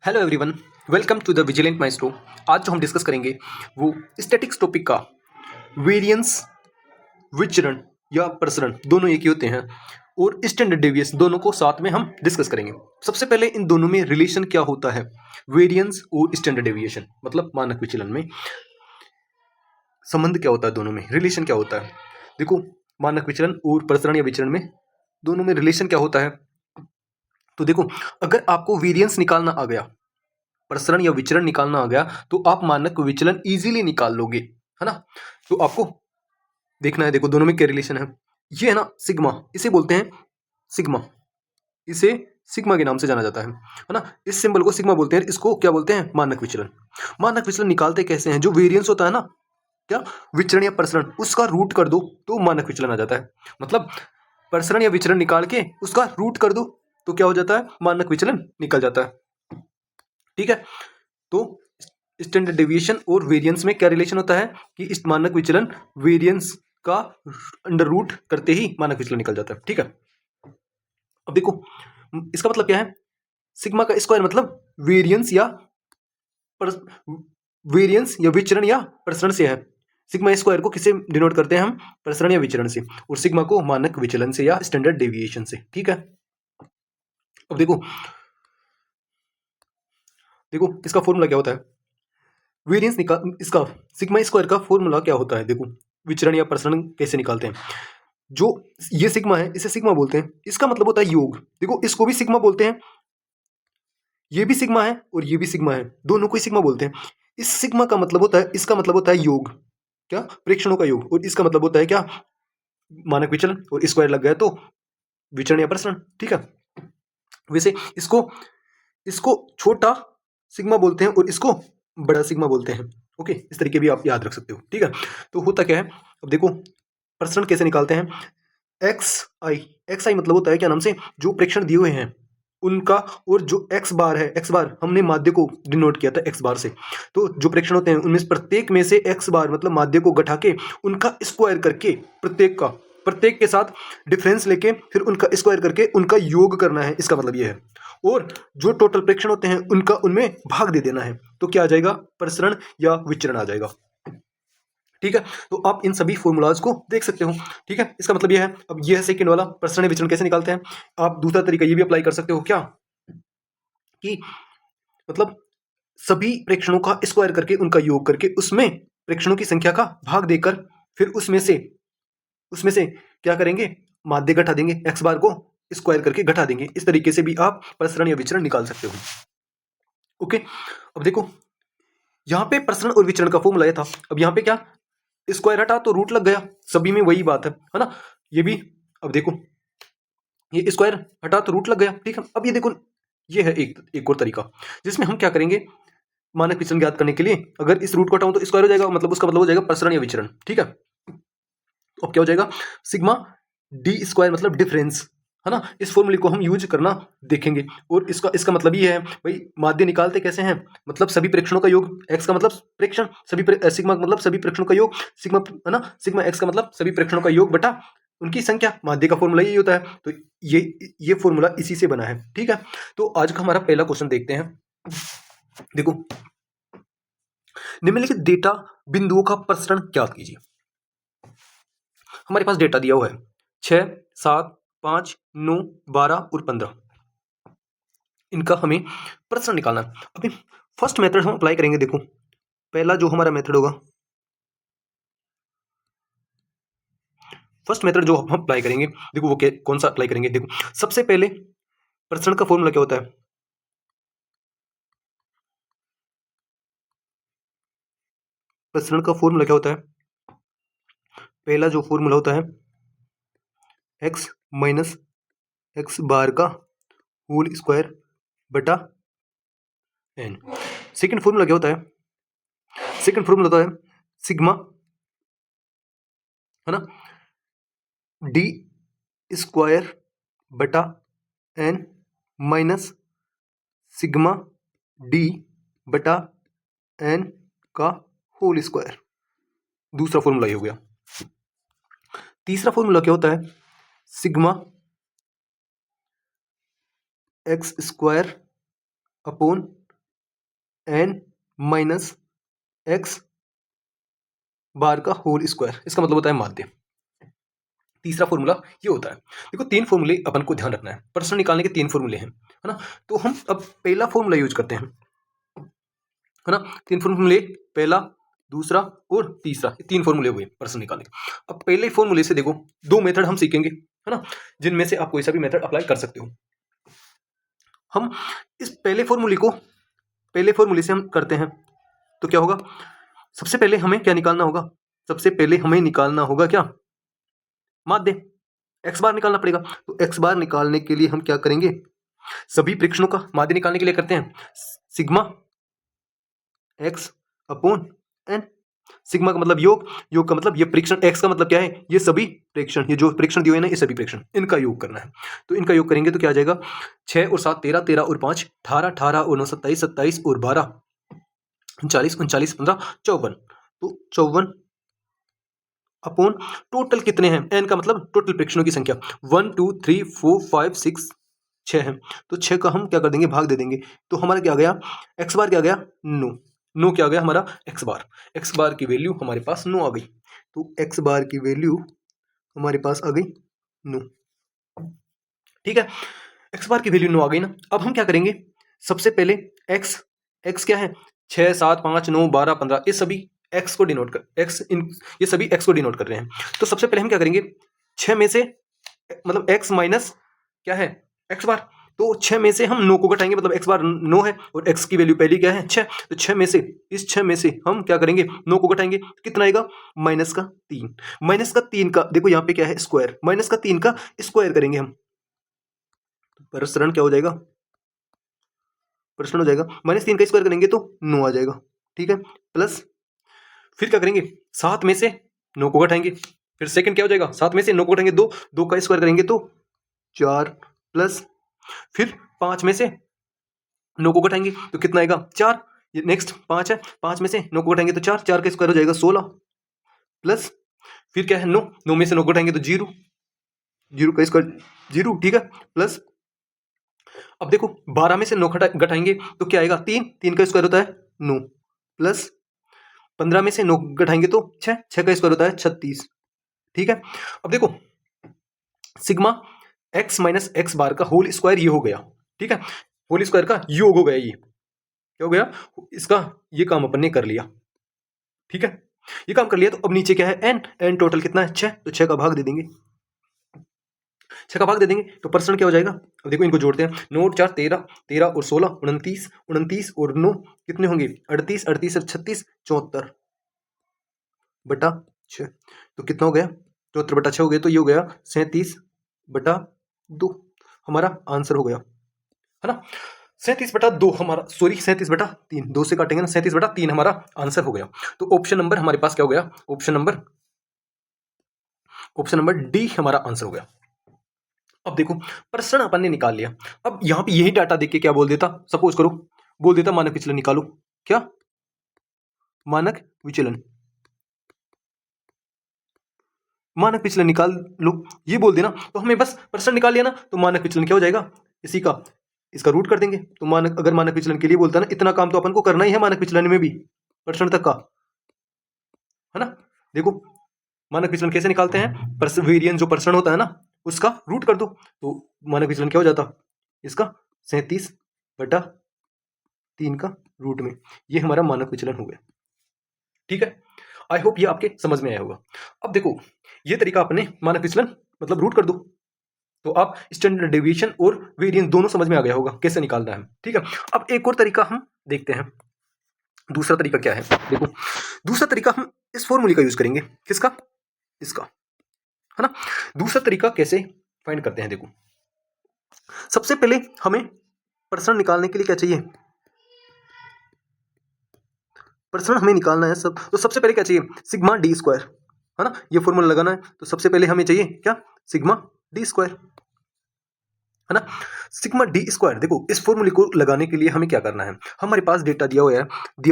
Hello everyone, welcome to the vigilant maestro. आज जो हम डिस्कस करेंगे वो स्टैटिक्स टॉपिक का वेरिएंस, विचरण या प्रसरण दोनों एक ही होते हैं और स्टैंडर्ड डेविएशन दोनों को साथ में हम डिस्कस करेंगे। सबसे पहले इन दोनों में रिलेशन क्या होता है, वेरिएंस और स्टैंडर्ड डेविएशन मतलब मानक विचलन में संबंध क्या होता है, दोनों में रिलेशन क्या होता है। देखो, मानक विचलन और प्रसरण या विचरण में दोनों में रिलेशन क्या होता है। तो देखो, अगर आपको वेरिएंस निकालना आ गया, प्रसरण या विचरण निकालना आ गया, तो आप मानक विचलन इजीली निकाल लोगे, है ना। तो आपको देखना है, देखो दोनों में क्या रिलेशन है। ये है ना सिग्मा, इसे बोलते हैं सिग्मा, इसे सिग्मा के नाम से जाना जाता है ना। इस सिंबल को सिग्मा बोलते हैं, इसको क्या बोलते हैं, मानक विचलन। मानक विचलन निकालते कैसे हैं, जो वेरिएंस होता है ना, क्या विचरण या प्रसरण, उसका रूट कर दो तो मानक विचलन आ जाता है। मतलब प्रसरण या विचरण निकाल के उसका रूट कर दो तो क्या हो जाता है, मानक विचलन निकल जाता है। ठीक है, तो स्टैंडर्ड डेविएशन और वेरिएंस में क्या रिलेशन होता है कि इस मानक विचलन वेरिएंस का अंडर रूट करते ही मानक विचलन निकल जाता है। ठीक है, अब देखो इसका मतलब क्या है, सिग्मा का स्क्वायर मतलब वेरिएंस या विचरण या प्रसरण से है। सिग्मा स्क्वायर को किसे डिनोट करते हैं हम, प्रसरण या विचरण से, और सिग्मा को मानक विचलन से या स्टैंडर्ड डेविएशन से। ठीक है, अब देखो देखो इसका फॉर्मूला क्या होता है, वेरिएंस निकाल, इसका सिग्मा स्क्वायर का फॉर्मूला क्या होता है। देखो विचरण या प्रसरण कैसे निकालते हैं, जो ये सिग्मा है इसे सिग्मा बोलते हैं, इसका मतलब होता है योग। देखो इसको भी सिग्मा बोलते हैं, ये भी सिग्मा है और ये भी सिग्मा है, दोनों को ही सिग्मा बोलते हैं। इस सिग्मा का मतलब होता है, इसका मतलब होता है योग, क्या प्रेक्षणों का योग, और इसका मतलब होता है क्या, मानक विचलन, और स्क्वायर लग गया तो विचरण या प्रसरण। ठीक है, वैसे इसको इसको छोटा सिग्मा बोलते हैं और इसको बड़ा सिग्मा बोलते हैं। ओके, इस तरीके भी आप याद रख सकते हो। ठीक है, तो होता क्या है, अब देखो प्रसरण कैसे निकालते हैं। एक्स आई मतलब होता है क्या नाम से, जो प्रेक्षण दिए हुए हैं उनका, और जो एक्स बार है, एक्स बार हमने माध्य को डिनोट किया था एक्स बार से, तो जो प्रेक्षण होते हैं उनमें से प्रत्येक में से एक्स बार मतलब माध्य को घटा के उनका स्क्वायर करके प्रत्येक के साथ डिफरेंस लेके फिर उनका स्क्वायर करके उनका योग करना है, इसका मतलब ये है। और जो टोटल प्रेक्षण होते हैं उनका उनमें भाग दे देना है, तो क्या आ जाएगा, प्रसरण या विचरण आ जाएगा। ठीक है, तो आप इन सभी फॉर्मूलाज को देख सकते हो। ठीक है, इसका मतलब यह है, अब यह है सेकंड वाला, प्रसरण विचरण कैसे निकालते हैं। आप दूसरा तरीका ये भी अप्लाई कर सकते हो क्या, कि मतलब सभी प्रेक्षणों का स्क्वायर करके उनका योग करके उसमें प्रेक्षणों की संख्या का भाग देकर फिर उसमें से क्या करेंगे, माध्य घटा देंगे, एक्स बार को स्क्वायर करके घटा देंगे। इस तरीके से भी आप प्रसरण या विचरण निकाल सकते हो। ओके, अब देखो यहाँ पे प्रसरण और विचरण का फॉर्मूला यह था, अब यहाँ पे क्या, स्क्वायर हटा तो रूट लग गया, सभी में वही बात है ना। ये भी, अब देखो ये स्क्वायर हटा तो रूट लग गया। ठीक है, अब ये देखो, ये है एक और तरीका जिसमें हम क्या करेंगे, मानक विचलन ज्ञात करने के लिए अगर इस रूट को हटाऊं तो स्क्वायर हो जाएगा, मतलब उसका मतलब हो जाएगा प्रसरण या विचरण। ठीक है, तो अब क्या हो जाएगा, सिग्मा डी स्क्वायर मतलब डिफरेंस, है ना। इस फॉर्मूले को हम यूज करना देखेंगे, और इसका इसका मतलब ये है भाई, माध्य निकालते कैसे हैं, मतलब सभी प्रेक्षणों का योग, एक्स का मतलब प्रेक्षण, सिग्मा का मतलब सभी प्रेक्षणों का योग, सिग्मा है ना, सिग्मा एक्स का मतलब सभी प्रेक्षणों का योग बटा उनकी संख्या, माध्य का फॉर्मूला यही होता है। तो ये फॉर्मूला इसी से बना है। ठीक है, तो आज का हमारा पहला क्वेश्चन देखते हैं। देखो, निम्नलिखित डेटा बिंदुओं का प्रसरण ज्ञात कीजिए। हमारे पास डेटा दिया हुआ है 6, 7, 5, 9, 12 और 15, इनका हमें प्रसरण निकालना है। अभी फर्स्ट मेथड हम अप्लाई करेंगे। देखो पहला जो हमारा मेथड होगा, फर्स्ट मेथड जो हम अप्लाई करेंगे, देखो वो कौन सा अप्लाई करेंगे। देखो सबसे पहले प्रसरण का फॉर्मूला क्या होता है, प्रसरण का फॉर्मूला क्या होता है, पहला जो फॉर्मूला होता है एक्स माइनस एक्स बार का होल स्क्वायर बटा एन। सेकेंड फॉर्मूला क्या होता है, सेकेंड फॉर्मूला होता है सिग्मा, है ना, डी स्क्वायर बटा एन माइनस सिग्मा डी बटा एन का होल स्क्वायर। दूसरा फॉर्मूला ये हो गया। तीसरा फॉर्मूला क्या होता है, sigma x square upon n minus X bar का होल स्क्वायर, इसका मतलब होता है माध्य। तीसरा फॉर्मूला ये होता है। देखो 3 फॉर्मूले अपन को ध्यान रखना है, प्रश्न निकालने के 3 फॉर्मूले हैं, है ना। तो हम अब पहला फॉर्मूला यूज करते हैं, है ना। 3 फॉर्मूले, पहला, दूसरा और तीसरा, ये 3 फॉर्मूले हुए प्रश्न निकालने के। अब पहले फॉर्मूले से देखो 2 मेथड हम सीखेंगे, है ना, जिनमें से आप कोई सा भी मेथड अप्लाई कर सकते हो। हम इस पहले फॉर्मूले से हम करते हैं तो क्या होगा, सबसे पहले हमें क्या निकालना होगा, सबसे पहले हमें निकालना होगा क्या, माध्य, एक्स बार निकालना पड़ेगा। तो एक्स बार निकालने के लिए हम क्या करेंगे, सभी प्रेक्षणों का माध्य निकालने के लिए करते हैं sigma x upon n. Sigma का मतलब योग, योग का मतलब ये प्रेक्षण, एक्स का मतलब क्या है, ये सभी प्रेक्षण, ये जो प्रेक्षण दिए हुए ना, ये सभी प्रेक्षण, इनका योग करना है। तो इनका योग करेंगे तो क्या आ जाएगा, 6 और 7 13, 13 और 5 18, 18 और 9 27, 27 और 12 39, 39, 15 54। तो 54 अपॉन टोटल कितने हैं, एन का मतलब टोटल प्रेक्षणों की संख्या 1 2 3 4 5 6 6 है। तो 6 का हम क्या कर देंगे, भाग दे देंगे। तो हमारा क्या आ गया, एक्स बार क्या आ गया 9, 9 क्या आ गया हमारा एक्स बार की वैल्यू हमारे पास 9 आ गई। तो एक्स बार की वैल्यू हमारे पास आ गई 9, ठीक है। एक्स बार की वैल्यू 9 आ गई ना। अब हम क्या करेंगे, सबसे पहले एक्स क्या है, 6 7 5 9 12 15, ये सभी एक्स को डिनोट कर एक्स इन ये सभी एक्स को डिनोट कर रहे हैं। तो सबसे पहले हम क्या करेंगे, 6 में से मतलब एक्स माइनस क्या है एक्स बार, तो 6 में से हम 9 को घटाएंगे, मतलब एक्स बार 9 है और एक्स की वैल्यू पहली क्या है 6। तो 6 में से, इस 6 में से हम क्या करेंगे, 9 को घटाएंगे, कितना आएगा माइनस का 3। माइनस का 3 का देखो यहाँ पे क्या है स्क्वायर, माइनस का 3 का स्क्वायर करेंगे हम, प्रसरण क्या हो जाएगा, प्रश्न हो जाएगा, -3 का स्क्वायर करेंगे तो 9 आ जाएगा, ठीक है। प्लस फिर क्या करेंगे, 7 में से 9 को घटाएंगे, फिर सेकंड क्या हो जाएगा, 7 में से 9 को घटाएंगे 2, 2 का स्क्वायर करेंगे तो 4, प्लस फिर 5 में से 9 को घटाएंगे तो कितना आएगा 4, ये नेक्स्ट 5 है, 5 में से 9 को घटाएंगे तो 4, 4 का स्क्वायर हो जाएगा 16, प्लस फिर क्या है 9, 9 में से 9 को घटाएंगे तो 0, 0 का स्क्वायर 0, ठीक है। प्लस अब देखो 12 में से 9 घटाएंगे तो क्या आएगा 3, 3 का स्क्वायर होता है 9, प्लस 15 में से 9 घटाएंगे तो 6, 6 का स्क्वायर होता है 36, ठीक है। अब देखो sigma x minus X bar का होल स्क्वायर ये हो गया, ठीक है, होल स्क्वायर का योग हो गया, ये क्या हो गया, इसका ये काम अपन ने कर लिया, ठीक है, ये काम कर लिया। तो अब नीचे क्या है एन, एन टोटल कितना है 6, तो 6 का भाग दे देंगे, 6 का भाग दे देंगे तो परसेंट क्या हो जाएगा। अब देखो इनको जोड़ते हैं, 9 और 4 13, 13 और 16 29, 29 और 9 कितने होंगे 38, 38 और 36 74 बटा 6, तो कितना हो गया 74 बटा 6 हो गया, तो ये हो गया 37 बटा 2, हमारा आंसर हो गया, है ना। 37 बटा 2 हमारा, सॉरी 37 बटा 3, 2 से काटेंगे ना, 37 बटा 3 हमारा आंसर हो गया। तो ऑप्शन नंबर हमारे पास क्या हो गया, ऑप्शन नंबर डी हमारा आंसर हो गया। अब देखो प्रश्न अपन ने निकाल लिया, अब यहां पे यही डाटा देख के क्या बोल देता, सपोज करो बोल देता मानक विचलन निकालो, क्या मानक विचलन निकाल लो, ये बोल देना, तो हमें बस प्रश्न निकाल लिया ना, तो मानक विचलन क्या हो जाएगा, इसी का इसका रूट कर देंगे। तो मानक, अगर मानक विचलन के लिए बोलता ना, इतना काम तो अपन को करना ही है मानक विचलन में भी, प्रश्न तक का, है ना। देखो मानक विचलन कैसे निकालते हैं, वेरिएंस जो प्रश्न होता है ना उसका रूट कर दो, तो मानक विचलन क्या हो जाता, इसका 37 बटा 3 का रूट में, ये हमारा मानक विचलन हो गया, ठीक है। आई होप ये आपके समझ में आया होगा। अब देखो ये तरीका अपने मानक विचलन मतलब रूट कर दो, तो आप स्टैंडर्ड डेविएशन और वेरिएंस दोनों समझ में आ गया होगा कैसे निकालना है, ठीक है। अब एक और तरीका हम देखते हैं, दूसरा तरीका क्या है, देखो दूसरा तरीका हम इस फॉर्मूले का यूज करेंगे, किसका, इसका, है ना। दूसरा तरीका कैसे फाइंड करते हैं, देखो सबसे पहले हमें प्रसरण निकालने के लिए क्या चाहिए, प्रसरण हमें निकालना है सब, तो सबसे पहले क्या चाहिए सिग्मा डी स्क्वायर, है ना, ये फॉर्मूला लगाना है। तो सबसे पहले हमें चाहिए क्या, सिग्मा डी स्क्वायर, है ना। सिग्मा डी स्क्वायर, देखो इस फॉर्मूले को लगाने के लिए हमें क्या करना है, हमारे पास डेटा दिया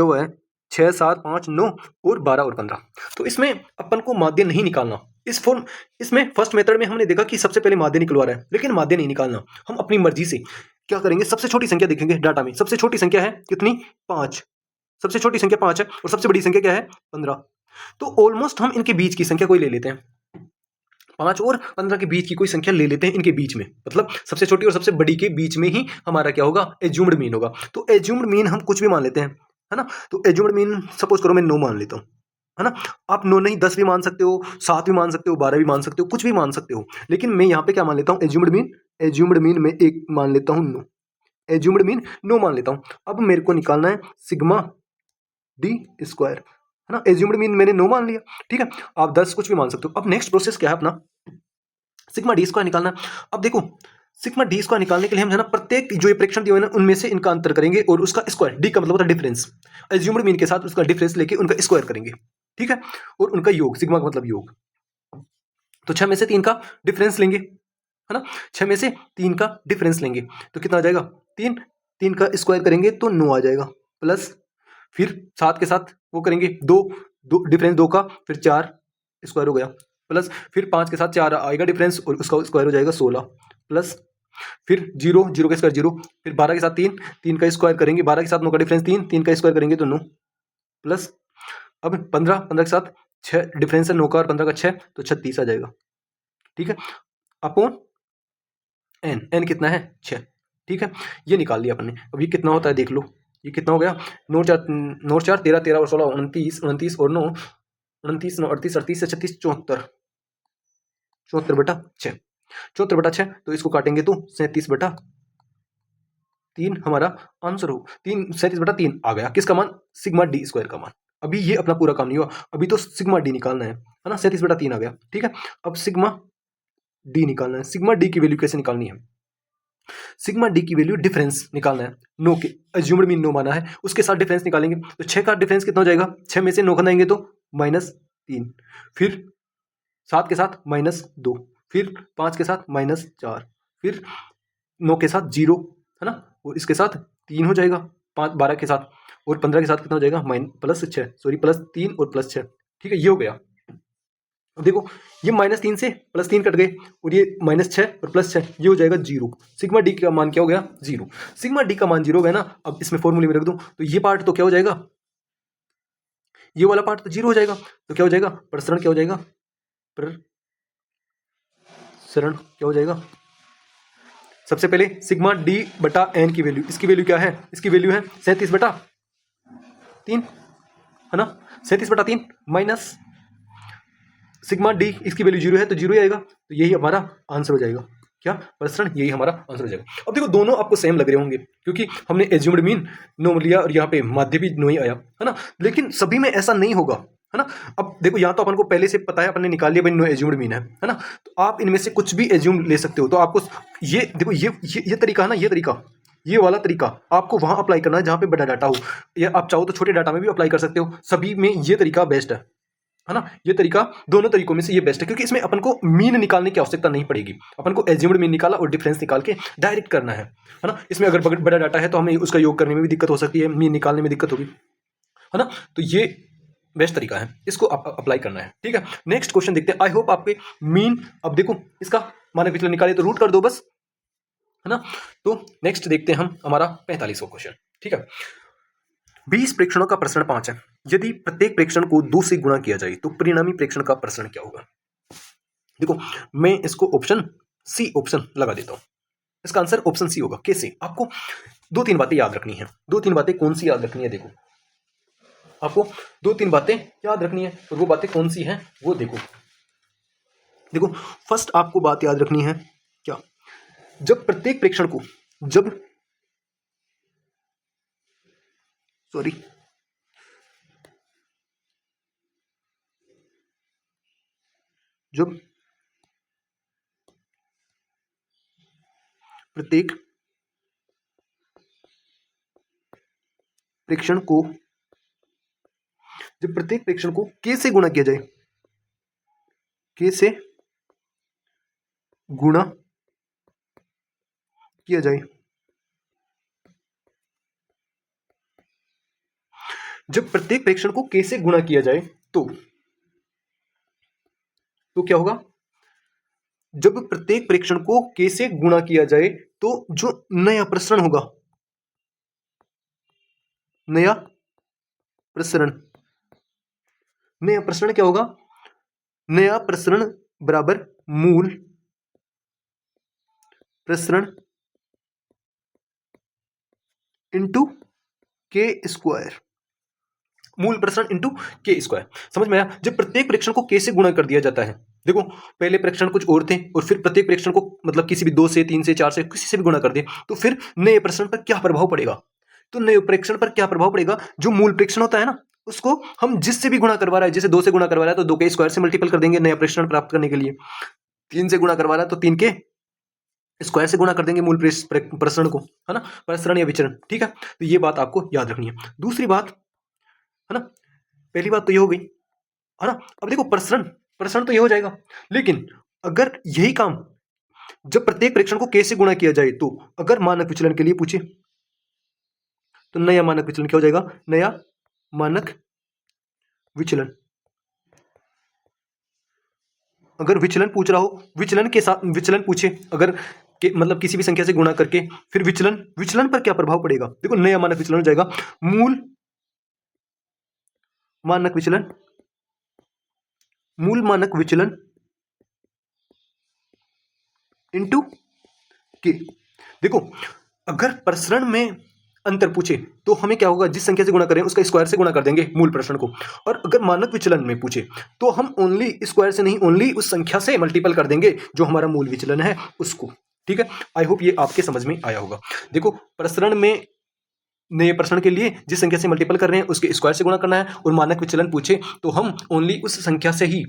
हुआ है 6 7 5 9 और 12 और 15, तो इसमें अपन को माध्य नहीं निकालना। इसमें फर्स्ट मेथड में हमने देखा कि सबसे पहले माध्य निकलवा रहा है, लेकिन माध्य नहीं निकालना, हम अपनी मर्जी से क्या करेंगे, सबसे छोटी संख्या देखेंगे डाटा में। सबसे छोटी संख्या है कितनी, 5। सबसे छोटी संख्या 5 है और सबसे बड़ी संख्या क्या है, 15। तो ऑलमोस्ट हम इनके बीच की संख्या कोई ले लेते हैं, 5 और 15 के बीच की कोई संख्या ले लेते हैं इनके बीच में, मतलब सबसे छोटी और सबसे बड़ी के बीच में ही हमारा क्या होगा, एज्यूम्ड मीन होगा। तो एज्यूम्ड मीन हम कुछ भी मान लेते हैं, है ना। तो एज्यूम्ड मीन सपोज करो मैं 9 मान लेता हूँ, है ना। आप 9 नहीं 10 भी मान सकते हो, 7 भी मान सकते हो, 12 भी मान सकते हो, कुछ भी मान सकते हो, लेकिन मैं यहाँ पे क्या मान लेता हूँ, एज्यूम्ड मीन। एज्यूम्ड मीन में एक मान लेता हूँ 9, एज्यूम्ड मीन 9 मान लेता हूँ। अब मेरे को निकालना है सिग्मा डी स्क्वायर, है ना। एज्यूम्ड मीन मैंने 9 मान लिया, ठीक है। आप 10 कुछ भी मान सकते हो। अब नेक्स्ट प्रोसेस क्या है अपना, सिग्मा डी स्क्वायर निकालना है। अब देखो सिग्मा डी स्क्वायर निकालने के लिए हम है ना प्रत्येक जो ये प्रेक्षण दिए हुए हैं उनमें से इनका अंतर करेंगे और उसका स्क्वायर, डी का मतलब होता है डिफरेंस, एज्यूम्ड मीन के साथ उसका डिफरेंस लेके उनका स्क्वायर करेंगे, ठीक है। और उनका योग, सिग्मा का मतलब योग। तो 6 में से 3 का डिफरेंस लेंगे, है ना। 6 में से 3 का डिफरेंस लेंगे तो कितना आ जाएगा, 3। 3 का स्क्वायर करेंगे तो 9 आ जाएगा, प्लस फिर 7 के साथ वो करेंगे 2, डिफरेंस 2 का, फिर 4 स्क्वायर हो गया, प्लस फिर 5 के साथ 4 आएगा डिफरेंस और उसका स्क्वायर हो जाएगा 16, प्लस फिर 0, 0 का स्क्वायर 0, फिर 12 के साथ 3, 3 का स्क्वायर करेंगे, 12 के साथ 9 का डिफरेंस 3, 3 का स्क्वायर करेंगे तो 9, प्लस अब 15, 15 के साथ 6 डिफरेंस है 9 का और 15 का 6 तो 36 आ जाएगा, ठीक है। अपॉन एन, एन कितना है 6, ठीक है। ये निकाल लिया अपन ने। अब ये कितना होता है देख लो, ये कितना हो गया, 9 4 9 4 13, 13 और 16 29, 29 और 9 29, 9 38, 38 से 36 74, 74 बटा 6, 74 बटा 6। तो इसको काटेंगे तो 37 बटा 3 हमारा आंसर हो, 37 बटा 3 आ गया, किसका मान, सिग्मा डी स्क्वायर का मान। अभी ये अपना पूरा काम नहीं हुआ, अभी तो सिग्मा डी निकालना है ना। 37 बटा 3 आ गया, ठीक है। अब सिग्मा डी निकालना है। सिग्मा डी की वैल्यू कैसे निकालनी है, सिग्मा डी की वैल्यू डिफरेंस निकालना है, 9 के एज्यूम्ड मीन 9 माना है उसके साथ डिफरेंस निकालेंगे। तो 6 का डिफरेंस कितना हो जाएगा, 6 में से 9 घटाएंगे तो -3, फिर 7 के साथ -2, फिर 5 के साथ -4, फिर 9 के साथ 0, है ना, और इसके साथ 3 हो जाएगा, 5 12 के साथ, और 15 के साथ कितना हो जाएगा, +3 और +6, ठीक है। ये हो गया। अब देखो ये -3 से +3 कट गए और ये -6 और +6, ये हो जाएगा 0। सिग्मा डी का मान क्या हो गया, 0। सिग्मा डी का मान 0 हो गया ना। अब इसमें फॉर्मूले में रख दूं तो ये पार्ट तो क्या हो जाएगा, ये वाला पार्ट तो 0 हो जाएगा। तो क्या हो जाएगा, प्रसरण क्या हो जाएगा, प्रसरण क्या हो जाएगा। सबसे पहले सिग्मा डी बटा एन की वैल्यू, इसकी वैल्यू क्या है, इसकी वैल्यू है 37 बटा 3, है ना। 37 बटा 3 माइनस सिग्मा डी, इसकी वैल्यू 0 है तो 0 ही आएगा, तो यही हमारा आंसर हो जाएगा, क्या, प्रसरण, यही हमारा आंसर हो जाएगा। अब देखो दोनों आपको सेम लग रहे होंगे क्योंकि हमने एज्यूम्ड मीन 9 लिया और यहाँ पे माध्य भी 9 ही आया, है ना। लेकिन सभी में ऐसा नहीं होगा, है ना। अब देखो यहाँ तो अपन को पहले से पता है, अपन ने निकाल लिया भाई 9 एज्यूम्ड मीन है ना। तो आप इनमें से कुछ भी एज्यूम ले सकते हो। तो आपको ये देखो ये तरीका है ना, ये तरीका, ये वाला तरीका आपको वहां अप्लाई करना है जहां पे बड़ा डाटा हो, या आप चाहो तो छोटे डाटा में भी अप्लाई कर सकते हो। सभी में ये तरीका बेस्ट है ना। ये तरीका दोनों तरीकों में से ये बेस्ट है क्योंकि इसमें अपन को मीन निकालने की आवश्यकता नहीं पड़ेगी। अपन को एज्यूम्ड मीन निकाला और डिफरेंस निकाल के डायरेक्ट करना है ना। इसमें अगर बड़ा डाटा है तो हमें उसका योग करने में भी दिक्कत हो सकती है, मीन निकालने में दिक्कत होगी, है ना। तो ये बेस्ट तरीका है, इसको अप्लाई करना है, ठीक है। नेक्स्ट क्वेश्चन देखते हैं। आई होप आपके मीन, अब देखो इसका माने पिछले निकाले तो रूट कर दो बस, है ना। तो नेक्स्ट देखते हैं हम हमारा 45वां क्वेश्चन, ठीक है। 20 प्रेक्षणों का प्रसरण 5 है। यदि प्रत्येक प्रेक्षण को 2 से गुणा किया जाए तो परिणामी प्रेक्षण का प्रसरण क्या होगा। देखो मैं इसको ऑप्शन सी ऑप्शन लगा देता हूं, इसका आंसर ऑप्शन सी होगा। कैसे, आपको 2-3 बातें याद रखनी है। 2-3 बातें कौन सी याद रखनी है, देखो आपको 2-3 बातें याद रखनी है और वो बातें कौन सी हैं वो देखो। देखो फर्स्ट आपको बात याद रखनी है क्या, जब प्रत्येक प्रेक्षण को, जब सॉरी जब प्रत्येक प्रेक्षण को, जब प्रत्येक प्रेक्षण को k से गुणा किया जाए, k से गुणा किया जाए, जब प्रत्येक प्रेक्षण को k से गुणा किया जाए तो क्या होगा, जब प्रत्येक प्रेक्षण को k से गुणा किया जाए तो जो नया प्रसरण होगा, नया प्रसरण, नया प्रसरण क्या होगा? नया प्रसरण बराबर मूल प्रसरण इंटू के स्क्वायर, मूल प्रसरण इंटू के स्क्वायर। समझ में आया? जब प्रत्येक प्रेक्षण को k से गुणा कर दिया जाता है, देखो पहले प्रेक्षण कुछ और थे और फिर प्रत्येक प्रेक्षण को मतलब किसी भी 2 से 3 से 4 से किसी से भी गुणा कर दिए, तो फिर नए प्रसरण पर क्या प्रभाव पड़ेगा? तो नए प्रेक्षण पर क्या प्रभाव पड़ेगा? जो मूल प्रेक्षण होता है ना, उसको हम जिससे भी गुणा करवा रहा है, जैसे 2 से गुणा करवा रहा है तो 2 के स्क्वायर से मल्टीपल कर देंगे नया प्रेक्षण प्राप्त करने के लिए। 3 से गुणा करवा रहा है तो 3 के स्क्वायर से गुणा कर देंगे मूल प्रसरण को, है ना, प्रसरण या विचरण। ठीक है, तो ये बात आपको याद रखनी है। दूसरी बात, है ना, पहली बात तो ये हो गई, है ना। अब देखो प्रसरण, प्रसरण तो ये हो जाएगा, लेकिन अगर यही काम जब प्रत्येक प्रेक्षण को k से गुणा किया जाए तो अगर मानक विचलन के लिए पूछे तो नया मानक विचलन क्या हो जाएगा? नया मानक विचलन। अगर विचलन पूछ रहा हो, विचलन के साथ विचलन पूछे अगर के मतलब किसी भी संख्या से गुणा करके, फिर विचलन, विचलन पर क्या प्रभाव पड़ेगा? देखो नया मानक विचलन हो जाएगा मूल मानक विचलन, मूल मानक विचलन इंटू के। देखो अगर प्रसरण में अंतर पूछे तो हमें क्या होगा? जिस संख्या से गुणा करें उसका स्क्वायर से गुणा कर देंगे मूल प्रसरण को। और अगर मानक विचलन में पूछे तो हम ओनली स्क्वायर से नहीं, ओनली उस संख्या से मल्टीपल कर देंगे जो हमारा मूल विचलन है उसको। ठीक है, आई होप ये आपके समझ में आया होगा। देखो प्रसरण में नए प्रसरण के लिए जिस संख्या से मल्टीपल कर रहे हैं उसके स्क्वायर से गुणा करना है, और मानक विचलन पूछे तो हम ओनली उस संख्या से ही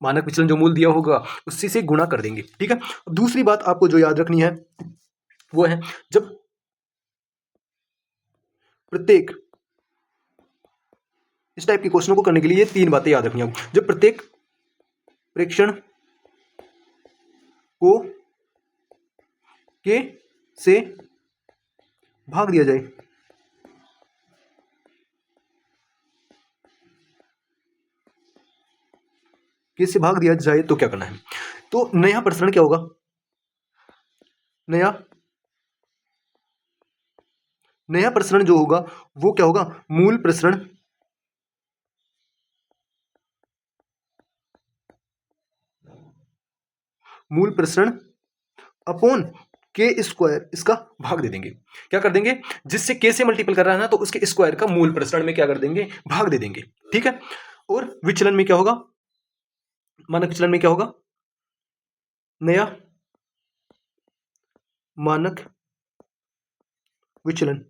मानक विचलन जो मूल दिया होगा उसी से गुणा कर देंगे। ठीक है, दूसरी बात आपको जो याद रखनी है वो है जब प्रत्येक, इस टाइप के क्वेश्चनों को करने के लिए ये 3 बातें याद रखनी है। जब प्रत्येक प्रेक्षण को k से भाग दिया जाए, k से भाग दिया जाए तो क्या करना है? तो नया प्रसरण क्या होगा? नया प्रसरण जो होगा वो क्या होगा? मूल प्रसरण मूल प्रसरण अपॉन के स्क्वायर, इसका भाग दे देंगे। क्या कर देंगे? जिससे k से मल्टीपल कर रहा है ना, तो उसके स्क्वायर का मूल प्रसरण में क्या कर देंगे? भाग दे देंगे। ठीक है, और विचलन में क्या होगा? मानक विचलन में क्या होगा? नया मानक विचलन,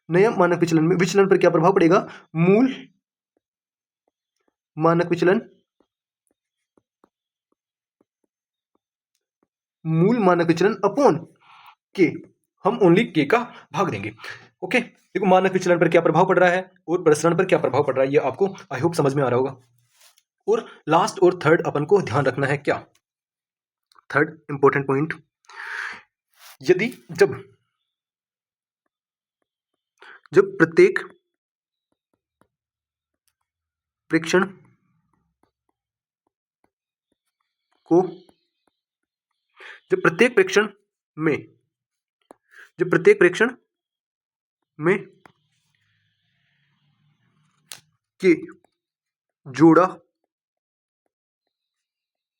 नया मानक विचलन में विचलन पर क्या प्रभाव पड़ेगा? मूल मानक विचलन, मूल मानक विचलन अपॉन के, हम ओनली के का भाग देंगे। ओके, देखो मानक विचलन पर क्या प्रभाव पड़ रहा है और प्रसरण पर क्या प्रभाव पड़ रहा है, ये आपको आई होप समझ में आ रहा होगा। और लास्ट और थर्ड अपन को ध्यान रखना है क्या? थर्ड इंपॉर्टेंट पॉइंट, यदि जब जब प्रत्येक प्रेक्षण को, जब प्रत्येक प्रेक्षण में, जब प्रत्येक प्रेक्षण में के जोड़ा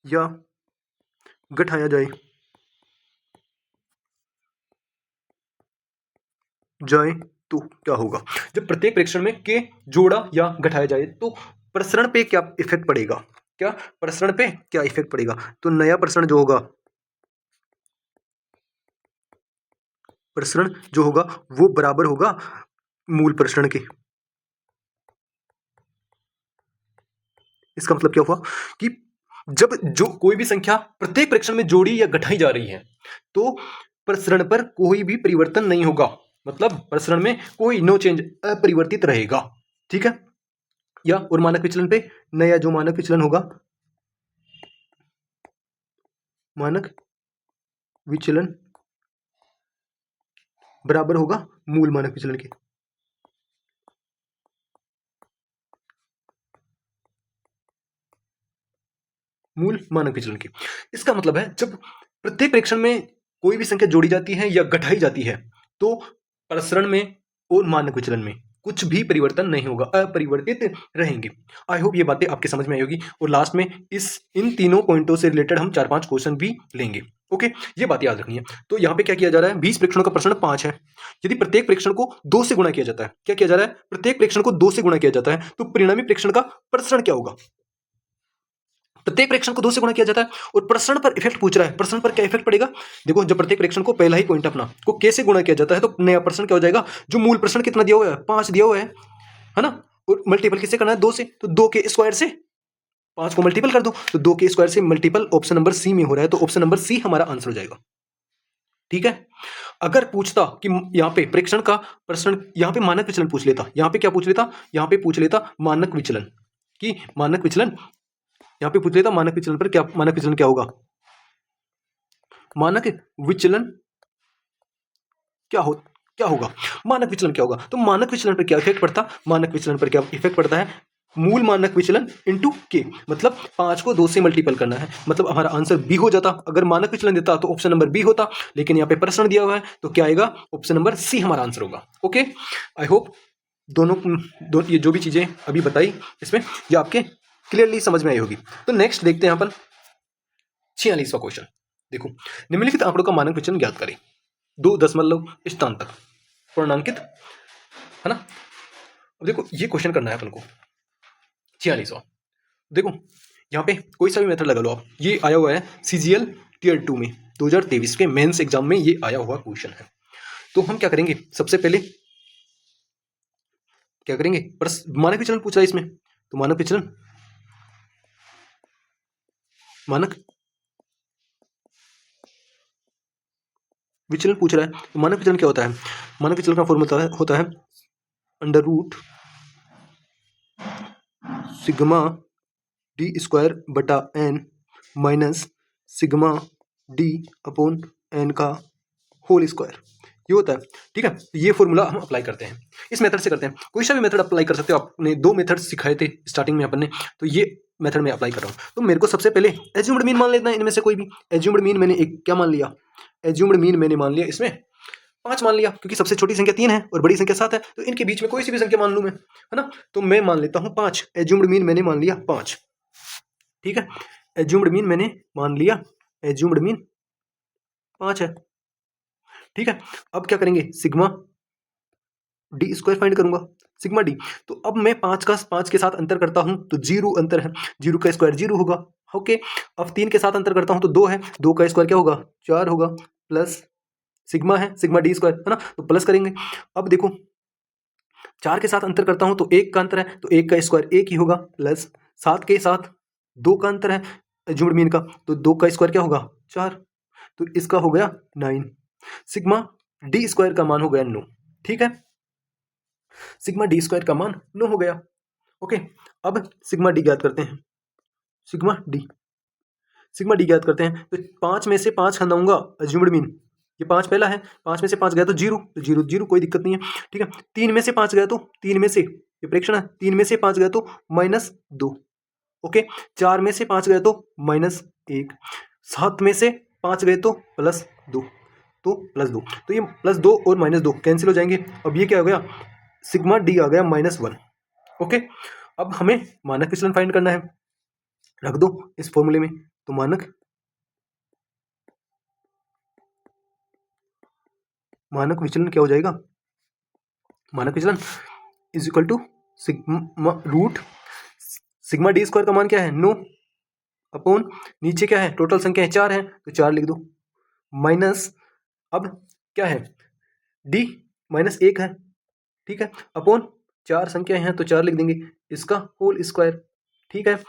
या घटाया जाए तो क्या होगा? जब प्रत्येक प्रेक्षण में के जोड़ा या घटाया जाए तो प्रसरण पे क्या इफेक्ट पड़ेगा? क्या प्रसरण पे क्या इफेक्ट पड़ेगा? तो नया प्रसरण जो होगा, प्रसरण जो होगा वो बराबर होगा मूल प्रसरण के। इसका मतलब क्या हुआ कि जब जो कोई भी संख्या प्रत्येक प्रेक्षण में जोड़ी या घटाई जा रही है तो प्रसरण पर कोई भी परिवर्तन नहीं होगा, मतलब प्रसरण में कोई नो चेंज, अपरिवर्तित रहेगा। ठीक है, या और मानक विचलन पे नया जो मानक विचलन होगा, मानक विचलन बराबर होगा मूल मानक विचलन के। मूल मानक विचलन की। इसका मतलब है जब प्रत्येक प्रेक्षण में कोई भी संख्या जोड़ी जाती है या घटाई जाती है तो प्रसरण में और मानक विचलन में कुछ भी परिवर्तन नहीं होगा, अपरिवर्तित रहेंगे। आई होप ये बातें आपके समझ में आई होगी और लास्ट में इन तीनों पॉइंटों से रिलेटेड हम 4-5 क्वेश्चन भी लेंगे। ओके, ये बात याद रखनी है। तो यहाँ पे क्या किया जा रहा है, 20 प्रेक्षणों का प्रसरण 5 है। यदि प्रत्येक प्रेक्षण को 2 से गुणा किया जाता है, क्या किया जा रहा है, प्रत्येक प्रेक्षण को 2 से गुणा किया जाता है, तो परिणामी प्रेक्षण का प्रसरण क्या होगा। प्रत्येक प्रेक्षण को 2 से गुणा किया जाता है और प्रसरण पर इफेक्ट पूछ रहा है, प्रसरण पर क्या इफेक्ट पड़ेगा। देखो, जब प्रत्येक प्रेक्षण को, पहला ही पॉइंट अपना, को कैसे गुणा किया जाता है तो नया प्रसरण क्या हो जाएगा, जो मूल प्रसरण कितना दिया हुआ है, 5 दिया हुआ है ना, और मल्टीपल किससे करना है, 2 से, तो 2 के स्क्वायर से 5 को मल्टीपल कर दो, तो 2 के स्क्वायर से मल्टीपल ऑप्शन नंबर सी में हो रहा है, तो ऑप्शन नंबर सी हमारा आंसर हो जाएगा। ठीक है, अगर पूछता कि यहाँ पे प्रेक्षण का प्रसरण, यहाँ पे मानक विचलन पूछ लेता, यहाँ पे क्या पूछ लेता, यहाँ पे पूछ लेता मानक विचलन की, मानक विचलन यहाँ पे पूछ लेता मानक विचलन पर क्या, मानक विचलन क्या होगा, मानक विचलन क्या होगा, मानक विचलन क्या होगा, तो मानक विचलन पर क्या इफेक्ट पड़ता, मानक विचलन पर क्या इफेक्ट पड़ता है, मूल मानक विचलन इंटू के, मतलब 5 को 2 से मल्टीपल करना है, मतलब हमारा आंसर बी हो जाता। अगर मानक विचलन देता तो ऑप्शन नंबर बी होता, लेकिन यहाँ पे प्रश्न दिया हुआ है तो क्या आएगा, ऑप्शन नंबर सी हमारा आंसर होगा। ओके, आई होप ये जो भी चीजें अभी बताई इसमें ये आपके क्लियरली समझ में आई होगी। तो नेक्स्ट देखते हैं अपन 46वां क्वेश्चन। देखो, निम्नलिखित आंकड़ों का मानक विचलन ज्ञात करें 2 दशमलव स्थान तक पूर्णांकित, है ना। अब देखो, ये क्वेश्चन करना है अपन को 46वां। देखो, यहाँ पे कोई सा भी मेथड लगा लो आप, ये आया हुआ है CGL Tier 2 में 2023 के मेंस एग्जाम में ये आया हुआ क्वेश्चन है। तो हम क्या करेंगे, सबसे पहले क्या करेंगे, मानक विचलन पूछ रहा है इसमें, तो मानक विचलन, मानक विचलन पूछ रहा है, तो मानक विचलन क्या होता है, मानक विचलन का फॉर्मूला होता है under root sigma D square बटा N minus sigma D upon N का होल स्क्वायर, ये होता है। ठीक है, ये फॉर्मूला हम अप्लाई करते हैं, इस मेथड से करते हैं। कोई सा भी मेथड अप्लाई कर सकते हो, आपने 2 मेथड सिखाए थे स्टार्टिंग में अपन ने, तो ये मेथड में अप्लाई कर रहा हूँ। तो मेरे को सबसे पहले एज्यूम्ड मीन मान लेना है, इनमें से कोई भी एज्यूम्ड मीन मैंने एक क्या मान लिया, एज्यूम्ड मीन मैंने मान लिया इसमें 5 मान लिया, क्योंकि सबसे छोटी संख्या 3 है और बड़ी संख्या 7 है, तो इनके बीच में कोई सी भी संख्या मान लूं मैं, है ना। तो मैं मान लेता हूं 5, एज्यूम्ड मीन मैंने मान लिया 5। ठीक है, एज्यूम्ड मीन मैंने मान लिया, एज्यूम्ड मीन 5 है। ठीक है, अब क्या करेंगे, सिग्मा डी स्क्वायर फाइंड करूंगा, सिग्मा डी। तो अब मैं 5 के साथ अंतर करता हूं तो 0 अंतर है, 0 का स्क्वायर 0 होगा। ओके, अब 3 के साथ अंतर करता हूं तो 2 है, 2 का स्क्वायर क्या होगा, 4 होगा, प्लस सिग्मा है, सिग्मा डी स्क्वायर, है ना, तो प्लस करेंगे। अब देखो, 4 के साथ अंतर करता हूं तो 1 का अंतर है, तो 1 का स्क्वायर 1 ही होगा, प्लस 7 के साथ 2 का अंतर है एज्यूम्ड मीन का, तो 2 का स्क्वायर क्या होगा, 4, तो इसका हो गया 9। सिग्मा डी स्क्वायर का मान हो गया 9। ठीक है, सिग्मा डी स्क्वायर का मान 9 हो गया। ओके, अब सिग्मा डी ज्ञात करते हैं, सिग्मा डी ज्ञात करते हैं। तो 5 में से 5 हटाऊंगा एज्यूम्ड मीन, ये 5 पहला है, 5 में से 5 गया तो 0, तो 0 0 कोई दिक्कत नहीं है। ठीक है, 3 में से 5 गया तो 3 में से, ये प्रेक्षण है, 3 में से 5 गया तो -2। ओके, 4 में से 5 गया तो -1, 7 में से 5 गए तो +2, तो +2, तो ये +2 और -2 कैंसिल हो जाएंगे। अब ये क्या हो गया, सिग्मा डी आ गया -1। ओके, अब हमें मानक विचलन फाइंड करना है, रख दो इस फॉर्मूले में, तो मानक विचलन क्या हो जाएगा, मानक विचलन is equal to sigma root sigma D square का मान क्या है 9 अपॉन नीचे क्या है, टोटल संख्या है 4 है, तो 4 लिख दो, माइनस अब क्या है डी -1 है। ठीक है, अपॉन 4 संख्या है तो 4 लिख देंगे, इसका होल स्क्वायर। ठीक है,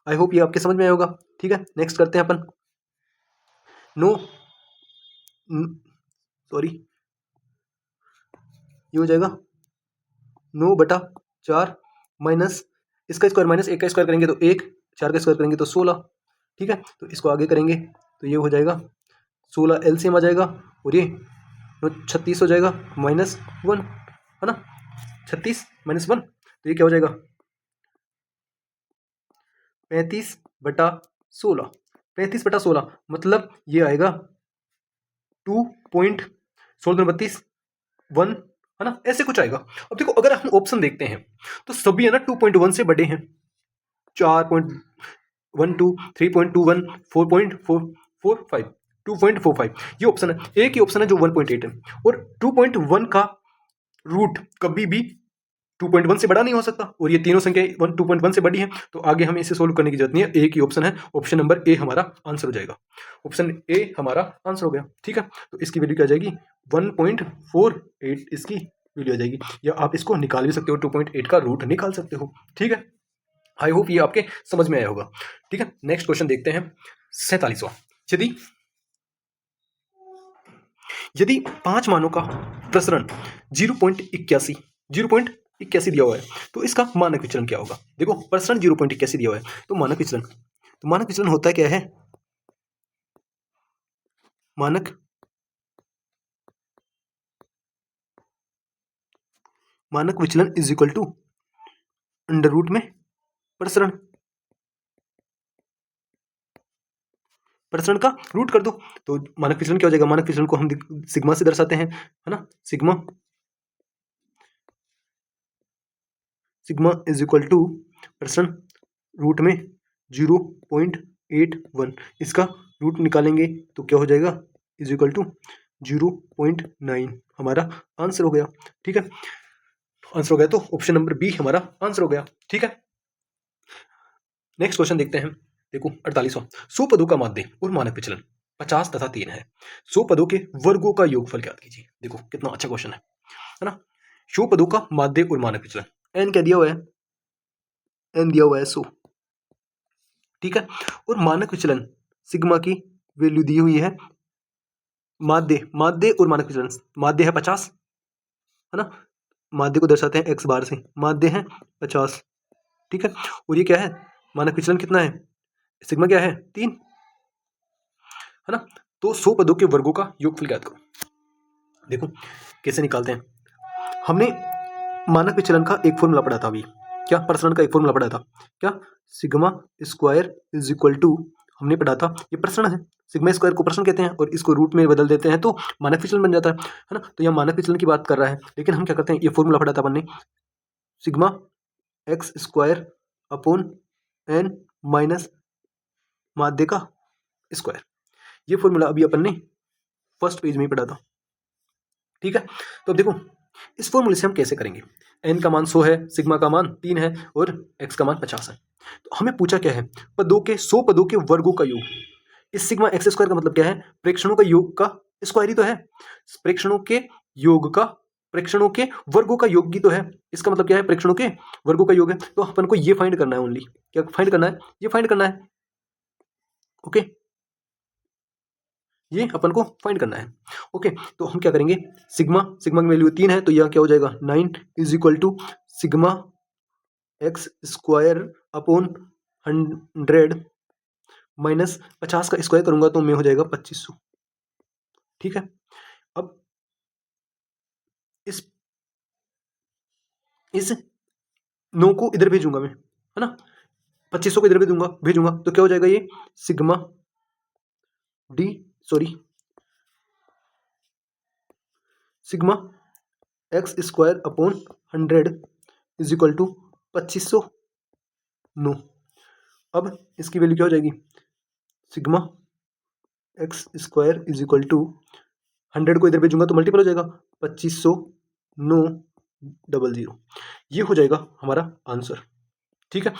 आई होप ये आपके समझ में आया होगा। ठीक है, नेक्स्ट करते हैं अपन, सॉरी, ये हो जाएगा 9/4 माइनस इसका स्क्वायर माइनस 1 का स्क्वायर करेंगे तो 1, 4 का स्क्वायर करेंगे तो 16। ठीक है, तो इसको आगे करेंगे तो ये हो जाएगा 16 एलसीएम आ जाएगा, और ये 36 हो जाएगा -1, है ना, 36 - 1, तो ये क्या हो जाएगा 35/16 16, 35/16 मतलब ये आएगा 2.16 1 है ना, ऐसे कुछ आएगा। अब देखो अगर हम ऑप्शन देखते हैं तो सभी है ना 2.1 से बड़े हैं, 4.12, 3.21, 4.445, 2.45 ये ऑप्शन है। एक ही ऑप्शन है जो 1.8 है, और 2.1 का रूट कभी भी 2.1 से बड़ा नहीं हो सकता, और ये तीनों संख्या 2.1 से बड़ी है, तो आगे हमें इसे सोल्व करने की जरूरत नहीं है। एक ही ऑप्शन है, ऑप्शन नंबर ए हमारा आंसर हो जाएगा। ऑप्शन ए हमारा आंसर हो गया। ठीक है, तो इसकी वैल्यू क्या आ जाएगी 1.48 इसकी वैल्यू आ जाएगी, या आप इसको निकाल भी सकते हो, 2.8 का रूट निकाल सकते हो। ठीक है, आई होप ये आपके समझ में आया होगा। ठीक है, नेक्स्ट क्वेश्चन देखते हैं 47वां। यदि यदि 5 मानों का प्रसरण 0.81 दिया हुआ है, तो इसका मानक विचलन क्या होगा। देखो प्रसरण 0.81 दिया हुआ है, तो मानक विचलन होता है क्या है, मानक विचलन is equal to under root में प्रसरण का रूट कर दो, तो मानक विचलन क्या हो जाएगा। मानक विचलन को हम सिग्मा से दर्शाते हैं, है ना, सिग्मा इज इक्वल टू प्रसरण रूट में 0.81, इसका रूट निकालेंगे तो क्या हो जाएगा, इज इक्वल टू 0.9 हमारा आंसर हो गया। ठीक है, आंसर हो गया, तो ऑप्शन नंबर बी हमारा आंसर हो गया। ठीक है, नेक्स्ट क्वेश्चन देखते हैं। देखो 48वां, 100 पदों का माध्य और मानक विचलन 50 तथा 3 है, 100 पदों के वर्गों का योगफल ज्ञात कीजिए। देखो कितना अच्छा क्वेश्चन है ना। 100 पदों का माध्य और मानक विचलन, एन क्या दिया हुआ है, एन दिया हुआ है 100। ठीक है, और मानक विचलन सिग्मा की वैल्यू दी हुई है, माध्य और मानक विचलन, माध्य है 50 है ना, माध्य को दर्शाते हैं x बार से, माध्य है 50। ठीक है, और ये क्या है, मानक विचलन कितना है, सिग्मा क्या है 3 है ना। तो 100 पदों के वर्गों का योगफल ज्ञात करो। देखो कैसे निकालते हैं, हमने मानक विचलन का एक फॉर्मूला पढ़ा था अभी, क्या प्रसरण का एक फॉर्मूला पढ़ा था, क्या sigma square is equal to, हमने पढ़ा था ये प्रसरण है, सिग्मा स्क्वायर को प्रसरण कहते हैं, और इसको रूट में बदल देते हैं तो मानक विचलन बन जाता है ना। तो यह मानक विचलन की बात कर रहा है, लेकिन हम क्या करते हैं, ये फॉर्मूला पढ़ा था अपन ने, sigma x square upon N minus माध्य का स्क्वायर, ये फॉर्मूला अभी अपन ने फर्स्ट पेज में ही पढ़ा था। ठीक है, तो अब देखो इस फॉर्मूले से हम कैसे करेंगे, एन का मान 100 है, सिग्मा का मान 3 है, और एक्स का मान 50 है। तो हमें पूछा क्या है, पदों के 100 पदों के वर्गों का योग। इस सिग्मा एक्स स्क्वायर का मतलब क्या है, प्रेक्षणों का योग का स्क्वायर ही तो है, प्रेक्षणों के योग का, प्रेक्षणों के वर्गों का योग ही तो है, इसका मतलब क्या है, प्रेक्षणों के वर्गों का योग है। तो अपन को ये फाइंड करना है, ओनली क्या फाइंड करना है, ये फाइंड करना है। ओके, ये अपन को फाइंड करना है। ओके, तो हम क्या करेंगे, सिग्मा की वैल्यू 3 है, तो यह क्या हो जाएगा 9 is equal to sigma x square upon 100 minus 50 का स्क्वायर करूंगा तो मैं हो जाएगा 2500। ठीक है, अब इस 9 को इधर भेजूंगा मैं, है ना, 2500 को इधर भेजूंगा तो क्या हो जाएगा, ये sigma d sigma x square upon 100 is equal to 2500 9। अब इसकी वैल्यू क्या हो जाएगी, sigma x square is equal to 100 को इधर भेजूंगा तो मल्टीपल हो जाएगा 2500 900, ये हो जाएगा हमारा आंसर। ठीक है,